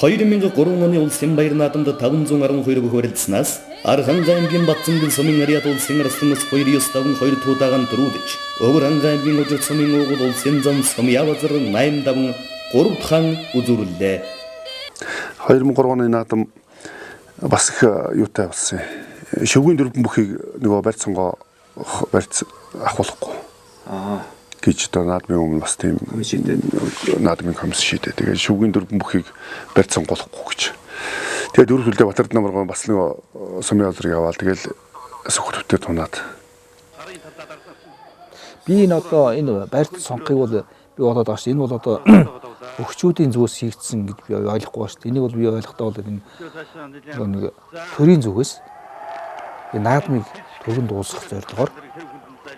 2003 оны улсын баяр наадамд 512 хүрэлцснаас Архангай аймгийн Батцангэл сумын ариад улсын арсланаас 292 туудагаан төрүүлж, Өвөрхангай аймгийн Ужир сумын уугуул улсын зам сумья базар 8 даван 3 дахин үзүүрлээ. 2003 оны наадам бас их юутай болсон. Шөвгийн дөрвөн бүхийг нөгөө барьц сонгоо барьц ахуулахгүй. Гэж одоо наадмын өмнө бас тийм наадмын комисс шийдээ. Тэгээд шүвгийн дөрвөн бүхийг барьц сонгохгүй гэж. Тэгээд дөрөв хөлдөө Батэрдний маргон бас нэг сумын олрыг аваад тэгэл сөхөртөөр тунаад. Би энэ одоо энэ барьц сонгохыг бол би бодоод байгаа шүү. Энэ бол одоо өгчүүдийн зүгээс хийгдсэн гэж би ойлгохгүй ба шүү. Энийг бол би ойлгохдоо бол энэ нэг төрийн зүгээс энэ наадмыг түргэн дуусгах зорилгоор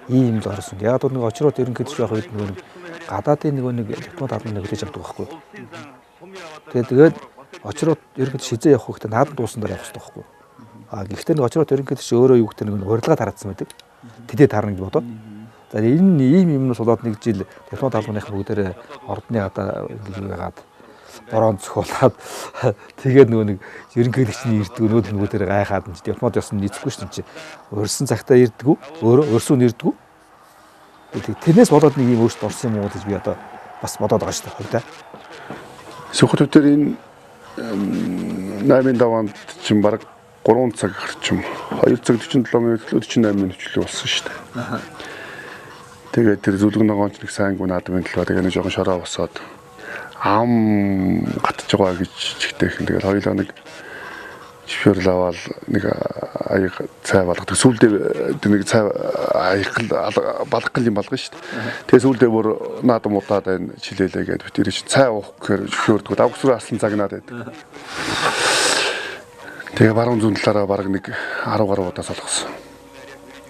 ийм л орсон. Яг нэг очроод ерөнхийдөө явах үед нэг гадаадын нэг дипломат албаны хүлээж авдаг байхгүй. Тэгээд очроод ерөнхийдөө шизээ явах хэрэгтэй наадам дуусан дараа явах хэрэгтэй байхгүй. Гэхдээ нэг очроод ерөнхийдөө өөрөө юу гэдэг нэг урилга тараадсан байдаг. Тэдээ таарна гэж бодоод. За энэ ийм юмнаас болоод нэг жил дипломат албаных бүгдээрээ ордны гадаа ингэж байгаад бороонд цохиулаад тэгээд нөгөө нэг ерөнхийлөгчний ирдэг нөгөө дээр гайхаад нь дипломат ёсон нийцэхгүй шүү дээ. Өрсөн цагтаа ирдэггүй, өрсөнд ирдэггүй. Тэрнээс болоод нэг юм өөрчлөлт орсон юм уу гэж би одоо бас бодоод байгаа шүү дээ. Сухад төвтөр энэ 8-ын даваанд чинь баг 3 цаг гарчим 2 цаг 47 минут 48 минут хөлөө болсон шүү дээ. Тэгээд тэр зүлгэн ногоонч нэг сайн гүнадмын төлөө тэгээд нэг жоохон шороо босоод ам гатж байгаа гэж чигтэйхэн тэгээд хоёулаа нэг шифер лавал нэг аяг цай болгодог. Сүүлдээ нэг цай аяг балгах юм болгоно шүү дээ. Тэгээд сүүлдээ бүр наадам удаад энэ чилээлээ гэдэг битэр чинь цай уух гэхээр шифердгүү давгсруу асан цагнаад байдаг. Тэгээ баруун зүүн талаараа бараг нэг 10 гаруй удаа солгосон.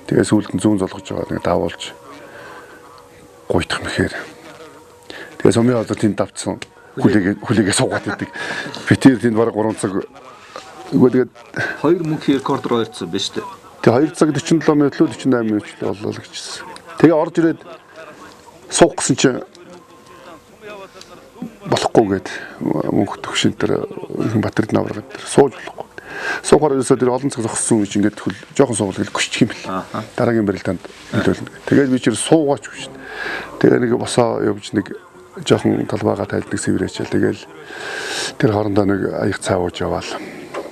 Тэгээ сүүлд нь зүүн золгож байгаа нэг давуулж гуйдах мэхээр. Тэгээ сумын одоо тэнд давцсан хүлээгээ суугаад идэг. Би тэр тэнд бараг 3 цаг тэгээд 2 мөнхийн рекордоор ирсэн биз дээ. Тэгээ 2 цаг 47 минут л 48 минут л боллоо л гэжсэн. Тэгээ орж ирээд суух гэсэн чинь болохгүйгээд мөнх төгшин тэр Батэрд навраад сууж болохгүй. Суухаар ерөөсөө тэр олон цаг зогссон үеч ингээд жоохон суугаад гүшчих юм бэл. Дараагийн барилдаанд хэлүүлнэ. Тэгээд би чир суугаач шүү. Тэгээ нэг босоо явж нэг жоохон талбайгаа тайлдаг сэврээчэл тэгэл тэр хоорондоо нэг аяг цаавууж яваал.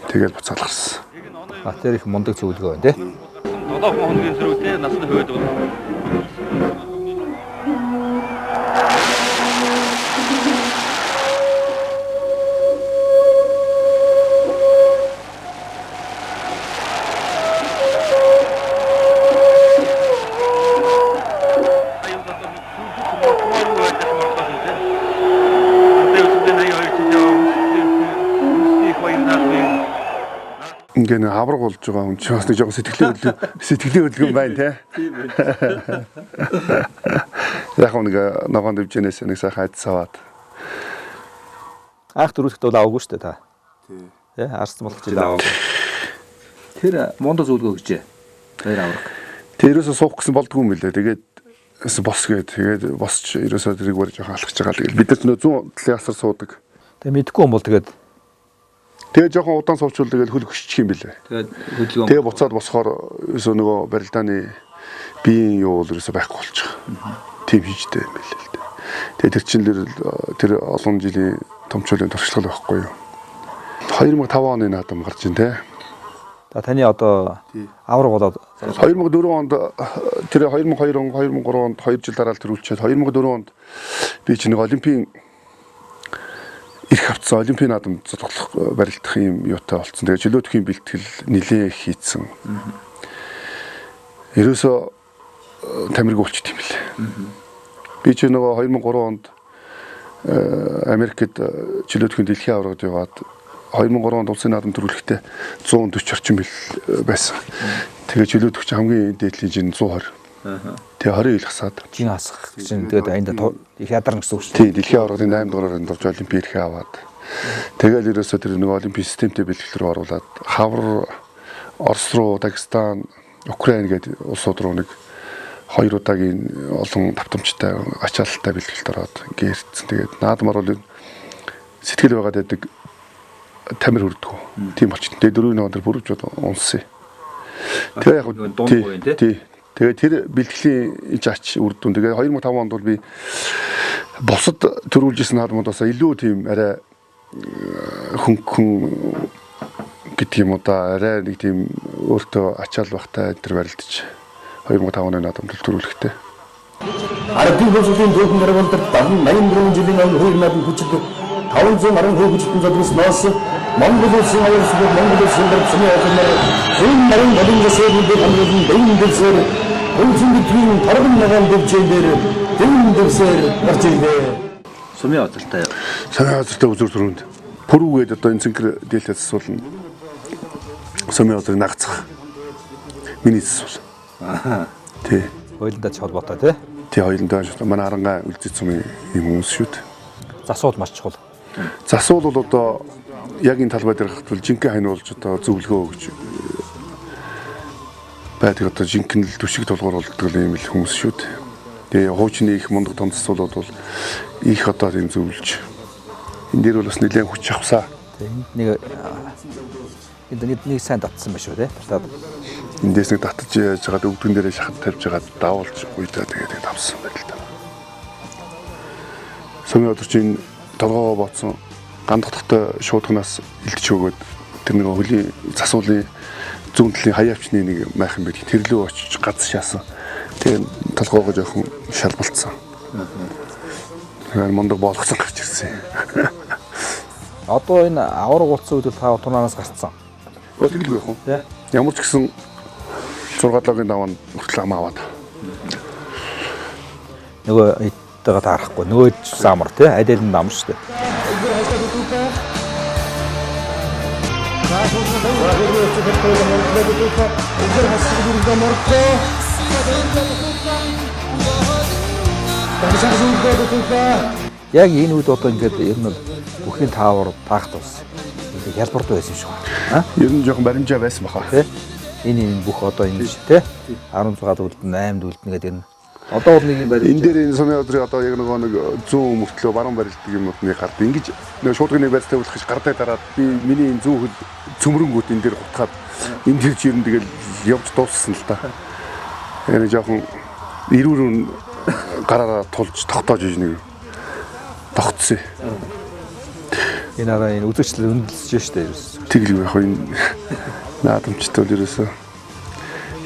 Тэгээд буцаал гарсан. Тэр их мундаг зөвлөгөө байна тий. 7 хоногийн сөрөг тий насны хувьд бол ингээд авраг болж байгаа хүн чинь бас нэг жоохон сэтгэлийн хөдөлгөөн байна тий. Яг нэг ногоон дэвжэнээс нэг сайхан айдсаваад. Анх дөрөвдөгт бол аваагүй шүү дээ та. Тий. Арсан болох ч аваагүй. Тэр мондо зөвлөгөө гэжээ. Тэр авраг. Тэр ерөөсөө суух гэсэн болдгүй юм билээ. Тэгээд бос тэгээд босч ерөөсөө тэрийг барь жоохон алхаж байгаа. Тэгээд бид нар 100 талын асар суудаг. Тэгээд мэдгүй юм бол тэгээ жоохон удаан суучвал тэгэл хөл хөшчих юм билээ. Тэгээ буцаад босохоор ерөөсөө нөгөө барилдааны биеийн юу бол ерөөсөө байхгүй болчих. Тийм хийжтэй юм билээ л дээ. Тэгээ тэр чинь тэр олон жилийн томчлын туршлага байхгүй юу. 2005 оны наадам гарч ин тэ. Таны одоо авраг болоод 2004 онд тэр 2002 он 2003 онд 2 жил дараа л төрүүлчихэд 2004 онд би чинь нэг олимпийн их хавцсан олимпийн наадамд зурглах барилдах юм юутай болсон. Тэгээ чөлөөтхийн бэлтгэл нэлээ хийцэн. Ерөөсөө тамирг уулчт юм билээ. Би ч нөгөө 2003 онд Америкт чөлөөтхийн дэлхийн аврагад яваад 2003 онд улсын наадам төрүүлэхдээ 140 орчим байсан. Тэгээ чөлөөтгч хамгийн дээдлийн жин 120. Тэгээ 20 ил хасаад. Жин хасах чинь тэгээд аянда их ядарна гэсэн үг шүү. Тийм дэлхийн аврагын 8 дугаараар дурж олимпийн эрхээ аваад. Тэгэл ерөөсөө тэр нэг олимпийн системтэй бэлтгэл рүү оруулаад хавар Орос руу, Дагестан, Украин гэдэг улсууд руу нэг 2 удаагийн олон давтамжтай ачаалттай бэлтгэлд ороод гэрцсэн. Тэгээд наадмаар бол сэтгэл байгаад байдаг тамир хүрдэггүй. Тийм болчихсон. Тэгээд 4 өдөр бүрж унссан. Тэгээ яг тий. Тэгээ тэр бэлтгэлийн ач үр дүн. Тэгээ 2005 онд бол би бусад төрүүлжсэн наадмуудаас илүү тийм арай хөнгөн гэдэг юм уу да арай нэг тийм өөртөө ачаал багтай энэ барилдаж 2005 оны наадамд төрүүлэхтэй. Ардын хөгжлийн дөрвөн даргуулдар 84 жилийн өмнө хоёр наадам хүчил 512 хүчтэн задрснаас Монгол улсын аясыг Монгол улсын дэрсний хэмээр энэ нарийн болон засгийн хамгаалалтын дэвэн дэвсээр өнцөнд тийм торгон ногоон дэвжээр дэвэн дэвсээр гарч ирлээ. Сумын хазартай. Сумын хазартай үзүр төрөнд пүрүүгээд одоо энэ цэнхэр дээлтээс асуулна. Сумын хазарыг нагцах. Миний асуул. Тий. Хоёуландаа ч холбоотой тий. Тий хоёуландаа манай Арангаа үлзий сумын юм хүмүүс шүү дээ. Засуул маш чухал. Засуул бол одоо яг энэ талбай дээр хатвал жинхэнэ ханиулж одоо зөвлөгөө өгч байдаг одоо жинхэнэ л төшиг тулгуур болдог юм л хүмүүс шүү дээ. Тэгээ хуучны их мундаг том засуулууд бол их одоо юм зөвлөж энэ дээр бол бас нэлээд хүч авсан. Нэг сайн татсан байх шүү дээ. Эндээс нэг татаж яаж байгаа өвдгөн дээрээ шахад тавьж байгаа даавалж уйдаа тэгээд авсан байл та. Сумын өдөрчийн толгоо ботсон гандахтай шуудганаас илтж өгөөд тэр нэг хөлийн засуулын зүүн талын хаяавчны нэг майхан байдаг. Тэр лөө очиж газ шаасан. Тэгээд толгоогоо жоохон шалбалтсан. Тэгээд мондог болгосон гарч ирсэн. Одоо энэ авраг утсан үед та тунаанаас гарцсан. Тэгэлгүй яах вэ? Ямар ч гэсэн 6-7-гийн даваанд хүртэл амаа аваад. Нөгөө эдтэйгээ таарахгүй. Нөгөө самар тий аль аль нь ам шүү дээ. Яг энэ үед одоо ингээд ер нь бүхний таавар таахт бас хялбартай байсан шүү. Ер нь жоохон баримжаа байсан баха. Тэ? Энэ бүх одоо ингэ шүү те. 16 үлдэн 8 үлдэн гэдэг энэ. Одоо бол нэг юм баримж. Энэ дээр энэ сумын өдрийн одоо яг нэг зүүн мөртлөө баруун барилдаг юмнууд нэг гард. Ингэж нэг шуудгын нэг барьц тавьлах гэж гардаа дараад би миний энэ зүүн хөл цөмрөнгүүд энэ дээр гутгаад энэ тэр жирэн тэгэл явж дууссан л та. Энэ жоохон ирүүрэн гараараа тулж тогтоож иж нэг тогтсон. Энэ араа энэ үзэгчлэл өндөрлөж штэ ерөөс. Тэгэл яг энэ наадамчтай бол ерөөсөө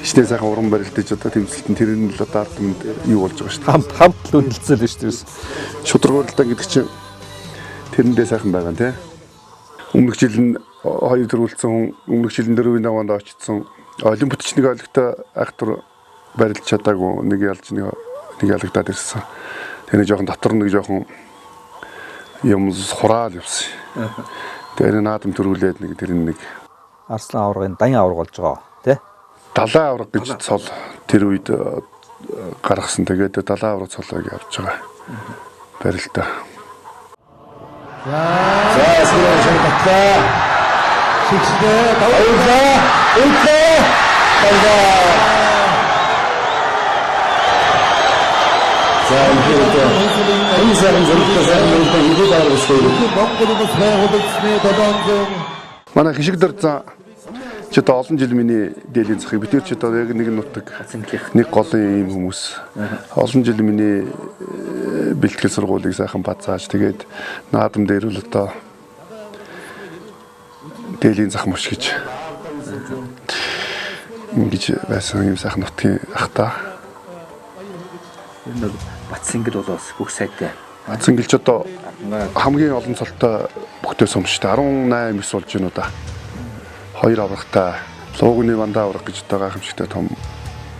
хичнээн сайхан уран барилдаж одоо тэмцэлтэн тэр нь л одоо ард түмэнд юу болж байгаа шүү дээ. Хамт л өндөрлцөл шүү дээ ерөөс. Шударгууралтай гэдэг чинь тэрэндээ сайхан байгаа нэ. Өмнөх жил нь 2 төрүүлсэн хүн өмнөх жилэн 4-ийн даваанд очсон. Олимпиадч нэг олигтой актер барилж чадаагүй нэг ялж нэг ялагдаад ирсэн. Тэр жоохон дотор нэг жоохон юм хураал явсан. Тэр наадам төрүүлээд нэг тэр нэг Арслан аврагын дан авраг болж байгаа тий. Далайн авраг гэж цол тэр үед гаргасан. Тэгээд далайн авраг цолыг явж байгаа. Барилтаа. За сүүрэн батлаа. Шигшдээ тавлаа. Үлдээ. За энэ зэрэг манай хишиг дээр за ч одоо олон жил миний дээлийн захыг битэр ч одоо яг нэг нутаг нэг голын ийм хүмүүс олон жил миний бэлтгэл сургуулийг сайхан бацааж тэгээд наадам дээр л одоо дээлийн зах мөш гэж ингэж байсан юм сайхан нутгийн ах та. Энэ Батсингэл бол бас бүх сайтай. Батсингэл ч одоо хамгийн олон цолтой бүхтэй сум шүү дээ. 18 9 болж байна уу да. 2 аврагтай луугны мандаа авраг гэж одоо гайхамшигтай том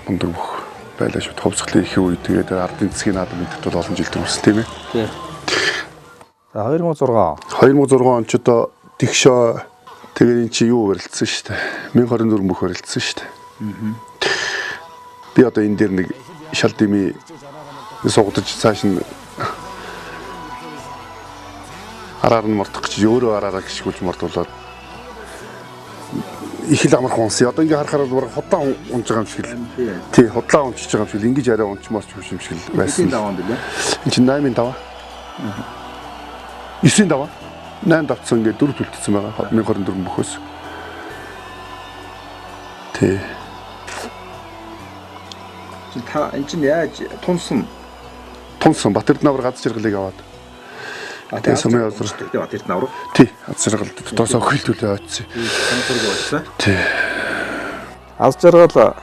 мундаг бүх байлаа шүү. Хөвсгөлийн их үе тэгээд ардын засгийн наадам гэдэгт бол олон жил төрүүлсэн тийм ээ. Тийм. За 2006 он ч одоо тэгшөө тэгээд эн чи юу барилдсан шүү дээ. 1024 бүх барилдсан шүү дээ. Би одоо энэ дээр нэг шал дими суугдаж цааш нь араар нь мордох гэж өөрөө араараа гიშгүүлж мордуулаад их л амархан унсан. Одоо ингээ харахаар бол худлаа унж байгаа юм шиг л. Тий, худлаа унчиж байгаа юм шиг л ингэж арай унчмаарч юм шиг л байсан. Энд чинь 8-5. 9-5. 8 давцсан ингээ 4 төлтсөн байгаа. 1024 бөхөөс. Тий. та энэ чинь яаж тунсан Батэрд навар газ жаргалыг аваад. Тэгээ сумын озор. Батэрд навар. Тий, газ жаргал дотоосоо хөлтүүлээ очсон. Тий. Аз жаргал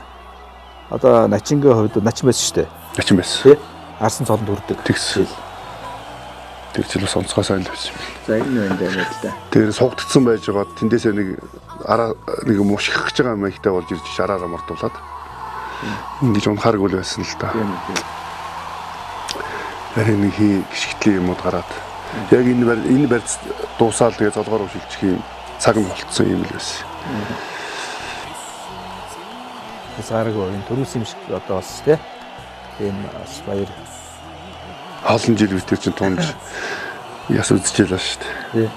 одоо начингийн хувьд начин байсан шүү дээ. Начин байсан. Тий. Арсан цолонд хүрдэг. Тэгс. Тэр жил бас онцгой сайн л байсан. За энэ юм байна л да. Тэр сугдцсан байж байгаа тэндээсээ нэг араа нэг мушгих гэж байгаа маягтай болж ирж араараа мартуулаад. Ингэж унахааргүй л байсан л да. Харин нэг гიშгтлийн юмуд гараад яг энэ барьц дуусаад тэгээ золгоор шилжих юм цаг нь болцсон юм л байсан. Сараагүй энэ төрүүлсэн юм шиг одоо бас тий. Энэ бас баяр. Олон жил битэр чинь тунж яс үзчихлээ шүү дээ. Тий.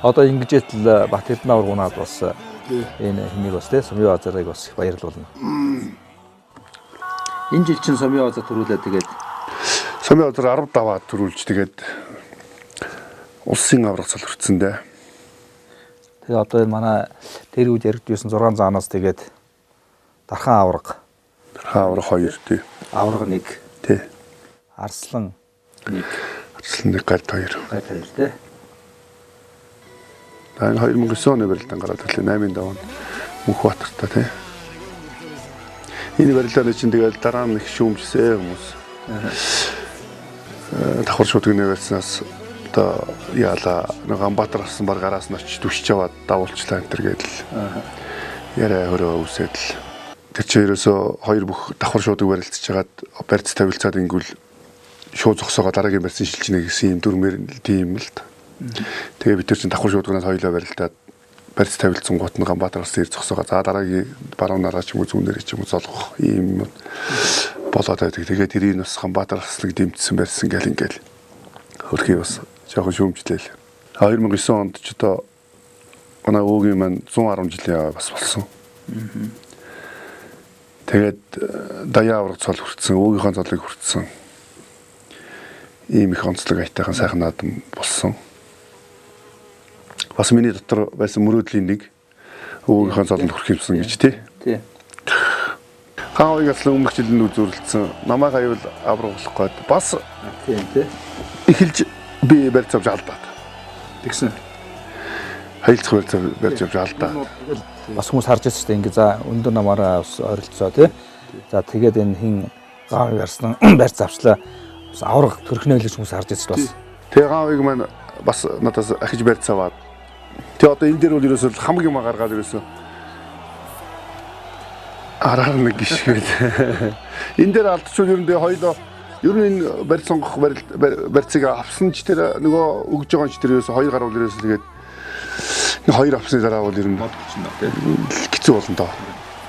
Одоо ингэж л Батэрд навар гунаад бас энэ хэнийг бас тий Сумын базарыг бас баярлуулна. Энэ жил чинь Сумын базар төрүүлээ тэгээд Сумын өдөр 10 даваа төрүүлж тэгээд улсын аврах цолгорцсон дээ. Тэгээ одоо энэ манай тэр үед яригдсан 6 заанаас тэгээд дархан авраг. Дархан авраг 2 тий. Авраг 1. Тий. Арслан 1. Арслан 1 гард 2. Гард 2 тий. Энэ 2009 оны барилдаан гараад ирлээ 8-ын даваа Мөнхбаатартай тий. Энэ барилдааны чинь тэгээд дараа нь их шүүмжсэн хүмүүс. Давхар шуудаг нэрснээс одоо яала нэг Ганбаатар гарсан баг араас нь очиж түшиж аваад давуулчлаа энэ төр гэдэл. Яриа хөрөө үсэд л тэр чи ерөөсө хоёр бүх давхар шуудаг барилдаж хагаад барьц тавилцаад ингүүл шууд зогсоогоо дараагийн барьцын шилжинэ гэсэн юм дүрмээр тийм л та. Тэгээ бид тэр чинь давхар шуудагнаас хоёлоо барилдаад барьц тавилцсан гут нь Ганбаатар гарсан ир зогсоогоо за дараагийн баруун нараа ч юм уу зүүнээр ч юм уу золгох ийм болоод байдаг. Тэгээд тэрийг бас Ганбаатар гарсныг дэмжсэн барьсан гэл ингээл хөрхий бас жоохон шүүмжлээл. 2009 онд ч одоо манай өвгийн маань 110 жилийн бас болсон. Тэгээд даяа авраг цол хүртсэн, өвгийнхөө цолыг хүртсэн. Ийм их онцлог айтайхан сайхан наадам болсон. Бас миний дотор байсан мөрөөдлийн нэг өвгийнхөө цолонд хүрэх юмсан гэж тий. Тий. Хаавыг аслан өмнөх жилийн үзүүлэлтсэн. Намайг аюул авраг болох гээд бас тий тий. Эхэлж би барьц авч алдаад. Тэгсэн. Хаилцах барьц авч алдаад. Бас хүмүүс харж байсан шүү дээ. Ингээ за өндөр намаараа ойролцоо тий. За тэгээд энэ хин Гаавыг арслан барьц авчлаа. Бас авраг төрхнөө л хүмүүс харж байсан бас. Тэгээ Гаавыг маань бас надаас ахиж барьц аваад. Тэгээ одоо энэ дээр бол ерөөсөө хамаг юм гаргаад ерөөсөө араар нэг гიშгэл. Энэ дээр алдчихвол ер нь тэгээ хоёлоо ер нь энэ барьц сонгох барьцыг авсан ч тэр нөгөө өгж байгаа ч тэр ерөөсөө хоёр гаруул ерөөсөө тэгээд хоёр авсны дараа бол ер нь хэцүү болно доо.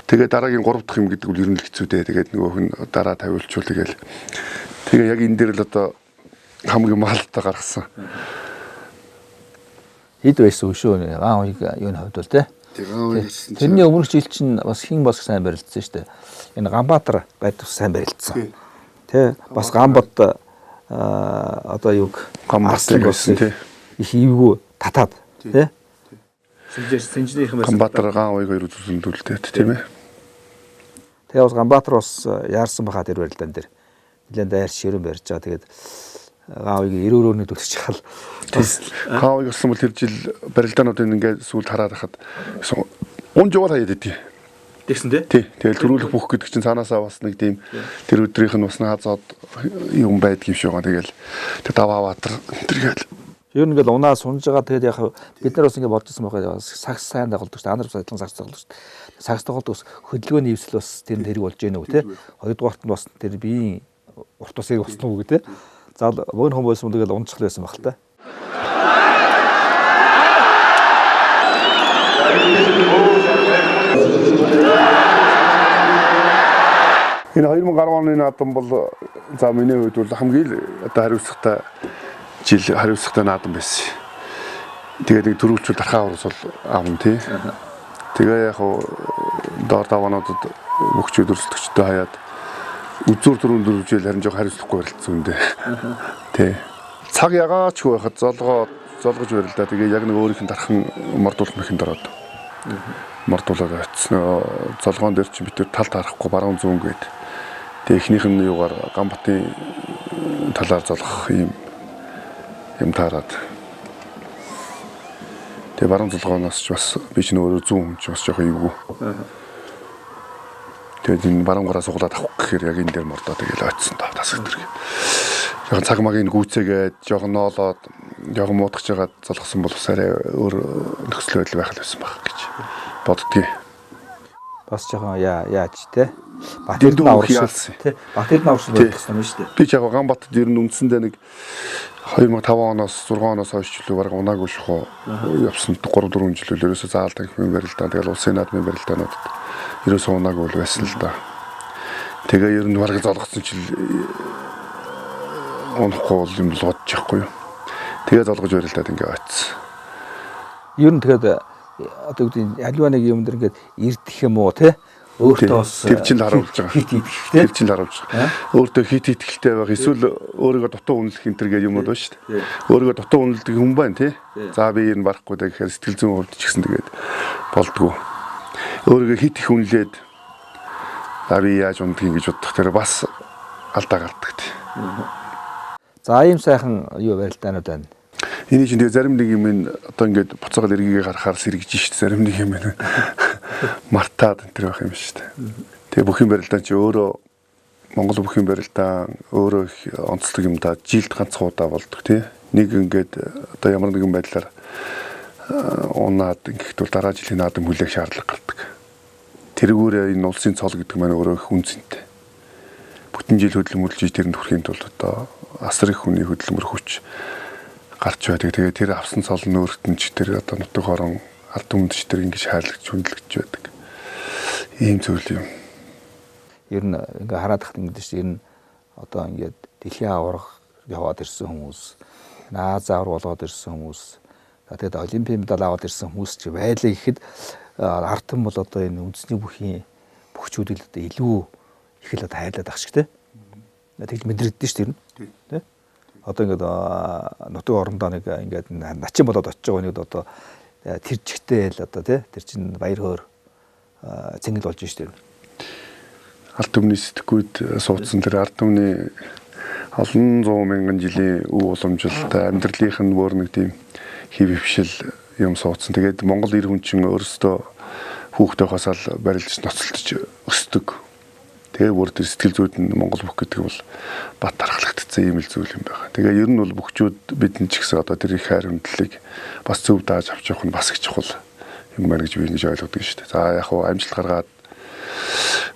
Тэгээд дараагийн 3 дахь юм гэдэг бол ер нь хэцүү дээ. Тэгээд нөгөөх нь дараа тавиулчвал тэгэл. Тэгээ яг энэ дээр л одоо хамгийн маалтаа гаргасан. Хэд байсан шүү Гаавыг юу нь хувьд бол тий. Тэрний өмнөх жил чинь бас хин босх сайн барилдсан шүү дээ. Энэ Ганбаатар гад сайн барилдсан. Тий. Бас Ганбат одоо юг Ганбаатар болсон тий. Их ивгүй татаад тий. Синжнийхэн Ганбаатар Гаавыг хоёр үзүүлэлтүүлдэг тийм ээ. Тэгээ бас Ганбаатар бас яарсан баха тэр барилдаан дээр. Нилээн дайр ширэн барьж байгаа. Тэгээд Гаавыг 90-өөрний төлөж чахал. Гаавыг болсон бол тэр жил барилдаануудыг ингээд сүүлд хараад хахад унж яваад хаяад идэв. Тэгсэн тий. Тий. Тэгэл төрүүлэх бүх гэдэг чинь цаанаасаа бас нэг тийм тэр өдрийнх нь бас наазаад юм байдг юм шиг байгаа. Тэгэл тэр Давааваатар тэргээл ер нь ингээл унаа сунж байгаа. Тэгээд яг бид нар бас ингээд бодсон байгаа. Сагс сайн дагуулдаг шүү. Анар бас адилхан сагс дагуулдаг шүү. Сагс дагуулдаг бас хөдөлгөөний эвсэл бас тэр хэрэг болж гэнэ үү тий. Хоёрдугаарт нь бас тэр биеийн урт бас хэрэг болсон уу гэдэг тий. За богино хүмүүс юм тэгэл унцчих байсан баг л та. Энэ 2010 оны наадам бол за миний хувьд бол хамгийн одоо хариуцлагатай жил хариуцлагатай наадам байсан. Тэгээд нэг төрүүлчүүл дархаа аврал бол аавн тий. Тэгээ яг доор даваануудад мөхчүүд өрсөлдөгчтэй хаяад үзүүр дөрөв дөрвжил харин жоо хариуцлахгүй барилдсан юм дээ. Тий. Цаг ягаач байхад золгож барилдаа. Тэгээ яг нэг өөрийнх нь дархан мордуулах мэхэнд ороод. Мордуулаад очсон. Золгоон дээр чи бид тал таарахгүй баруун зүүн гээд. Тэгээ эхнийх нь юугаар Ганбатын талаар золгох юм таарад. Тэгээ баруун золгооноос ч бас би ч нөгөө зүүн ч бас жоохон эвгүй. Тэгээд энэ баруунгараа суглаад авах гэхээр яг энэ дээр мордоо тэгэл очсон та тасаг дэрэг. Жоохон цаг магийн гүйцээгээд жоохон ноолоод жоохон муудахж жагаад золгосон бол арай өөр нөхцөл байдал байх л байсан баг гэж боддгийг. Бас жоохон яаж те. Батэрд аварсан те. Батэрд аварсан байсан юм шүү дээ. Би ч яг Ганбатад ер нь үндсэндээ нэг 2005 оноос 6 оноос хойш ч л бараг унаагүй шахуу явсан 3-4 жил л ерөөсөө заалдаг юм барилдаа. Тэгэл улсын наадмын барилдаануудад ерөөсөө унаагүй л байсан л да. Тэгээ ер нь бараг золгосон чил унахгүй бол юм л бодож яахгүй юу. Тэгээ золгож барилдаад ингээ очсон. Ер нь тэгээд одоо үүдийн аливаа нэг юм дээр ингээд ирдэх юм уу те Өөртөө бас тэр чинь харуулж байгаа. хит итгэхтэй. Тэр чинь харуулж байгаа. Өөртөө хит итгэлтэй байх. Эсвэл өөрийгөө дутуу үнэлэх энэ төр гэх юм уу шүү дээ. Өөрийгөө дутуу үнэлдэг хүн байна тий. За би энэ барахгүй даа гэхээр сэтгэл зүйн хувьд ч гэсэн тэгээд болдгоо. Өөрийгөө хит их үнэлээд би яаж ундгийг гэж бодох тэр бас алдаа гардаг тий. За ийм сайхан юу барилдаанууд байна. Эний чинь тэгээ зарим нэг юм одоо ингээд буцаагаад эргийгээ гарахаар сэргэж шít зарим нэг юм байна. Мартаад энэ байх юм шүү дээ. Тэгээ бүх юм барилдаан чи өөрөө Монгол бүх юм барилдаан өөрөө их онцлог юм да жилд ганцхан удаа болдог тий. Нэг ингээд одоо ямар нэгэн байдлаар унаад ингэхдээ дараа жилийн наадам хүлээх шаардлага гардаг. Тэргүүрээ энэ улсын цол гэдэг маань өөрөө их үнцэнтэй. Бүтэн жил хөдөлмөрлөж тэрэнд хүрэхийн тулд одоо асар их хүний хөдөлмөр хүч гарч байдаг. Тэгээ тэр авсан цол нь өөртөө ч тэр одоо нутаг хорон ард түмэнд ч тэр ингэж хайрлагч хүндлэгдэж байдаг. Ийм зүйл юм. Ер нь ингээ хараад тахт ингэдэж чинь ер нь одоо ингээд дэлхийн аварга яваад ирсэн хүмүүс, Аз авраг болгоод ирсэн хүмүүс, тэгээд олимпийн медаль аваад ирсэн хүмүүс ч байлаа гэхэд ард түмэн бол одоо энэ үндэсний бүхийн бүхчүүдийг одоо илүү их л одоо хайрлаад ах шиг те. Тэгж мэдрэгдэн шүү дээ тий. Одоо ингээд нутаг орондоо нэг ингээд начин болоод очиж байгаа нэг одоо тэр чигтэй л одоо тий тэр чинь баяр хөөр цэнгэл болж шүү дээ. Ард түмний сэтгүүд суудсан тэр ард түмний олон 100 мянган жилийн өв уламжлалтай амьдралынх нь бүр нэг тийм хэв хвшил юм суудсан. Тэгээд Монгол ир хүн чинь өөрөөсөө хүүхдээ хасаал барилж ноцолдож өсдөг. Тэгээ бүр тэр сэтгэл зүйд нь Монгол бүх гэдэг бол бат тархалагдсан ийм л зүйл юм байна. Тэгээ ер нь бол бүхчүүд бидний ч гэсэн одоо тэр их хайр хөндлөлийг бас зөв дааж авч явах нь бас их чухал юм байна гэж би ингэж ойлгодог шүү дээ. За яг хуу амжилт гаргаад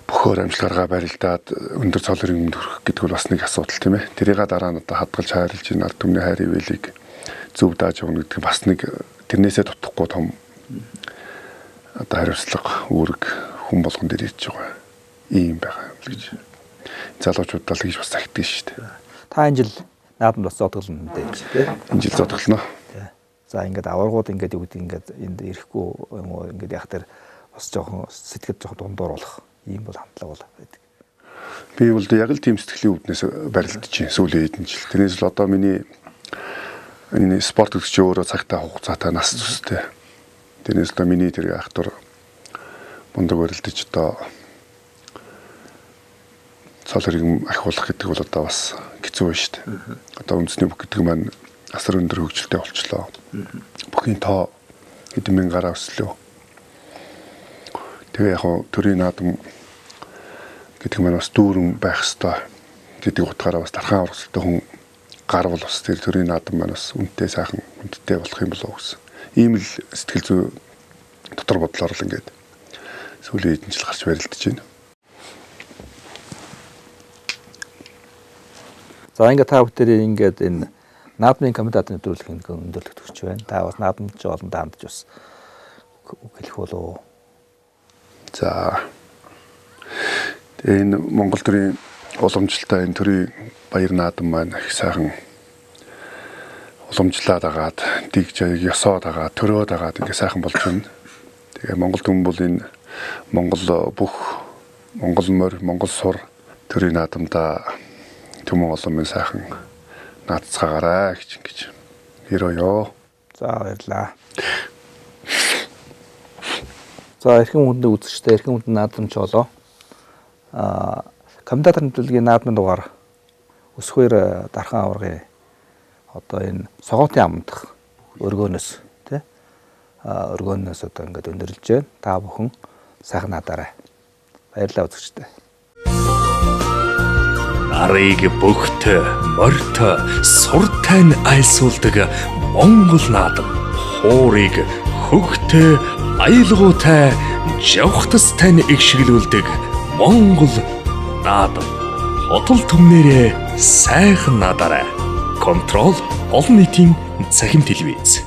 бөхөр амжилт гаргаа барилдаад өндөр цолын юмд хүрэх гэдэг бол бас нэг асуудал тийм ээ. Тэрийг дараа нь одоо хадгалж хайрлж ин ард түмний хайр ивэлийг зөв дааж явах гэдэг бас нэг тэрнээсээ дутхгүй том одоо хариуцлага үүрэг хүн болгон дээр ирж байгаа ийм байгаа гэж залуучуудаа л гэж бас захиддаг шүү дээ. Та энэ жил наадамд бас зодголно дээ тий. Энэ жил зодголно. За ингээд аваргууд ингээд юу гэдэг ингээд энд ирэхгүй юм уу ингээд яг тэр бас жоохон сэтгэл жоохон дундуур болох ийм бол хандлага бол байдаг. Би бол яг л тийм сэтгэлийн үүднээс барилдаж чинь сүүлийн хэдэн жил. Тэрнээс л одоо миний энэ спорт гэж өөрөө цагтаа хугацаатай нас зүстэй. Тэрнээс л миний тэр ах トゥ мундаг барилдаж одоо цол хэрэг ахиулах гэдэг бол одоо бас хэцүү байна шүү дээ. Одоо үндэсний бүх гэдэг маань асар өндөр хөгжилтэй болчлоо. Бүхийн тоо хэдэн мянган гараа өслөө. Тэгээ яг төрийн наадам гэдэг маань бас дүүрэн байх ёстой гэдэг утгаараа бас дархан аврагсалтай хүн гарвал бас тэр төрийн наадам маань бас үнэтэй сайхан үнэтэй болох юм болов уу гэсэн. Ийм л сэтгэл зүй дотор бодлоор л ингээд сүүлийн хэдэн жил гарч барилдаж байна. За ингээд та бүхэн ингээд энэ наадмын комитетын нэвтрүүлгийн өндөрлөгт хүрч байна. Та бас наадамд ч олон даандж бас хэлэх болов. За энэ Монгол төрийн уламжлалтай энэ төрийн баяр наадам маань их сайхан уламжлаад агаад диг жаяг ёсоод агаад төрөөд агаад ингээ сайхан болж байна. Тэгээ Монгол түмэн бол энэ Монгол бүх Монгол морь, Монгол сур төрийн наадамда түмэн олон сайхан наацгаагаарай гэж хэрөөё. За баярлаа. За эрхэм хүндээ үзэгчтэй эрхэм хүнд наадамч болоо. Комментатор нэвтрүүлгийн наадмын дугаар өсвөр дархан аваргын одоо энэ согоотын амдах өргөөнөөс тий өргөөнөөс одоо ингээд өндөрлж байна. Та бүхэн сайхан надаарай. Баярлалаа үзэгчтэй. Нарыг бөгт, морьт, суртай нь айлсуулдаг Монгол наадам. Хуурыг хөгт, аялгуутай, жавхтастай нь игшгэлүүлдэг Монгол наадам. Хотол түмнэрээ сайхан надаарай. Контрол олон нийтийн цахим телевиз.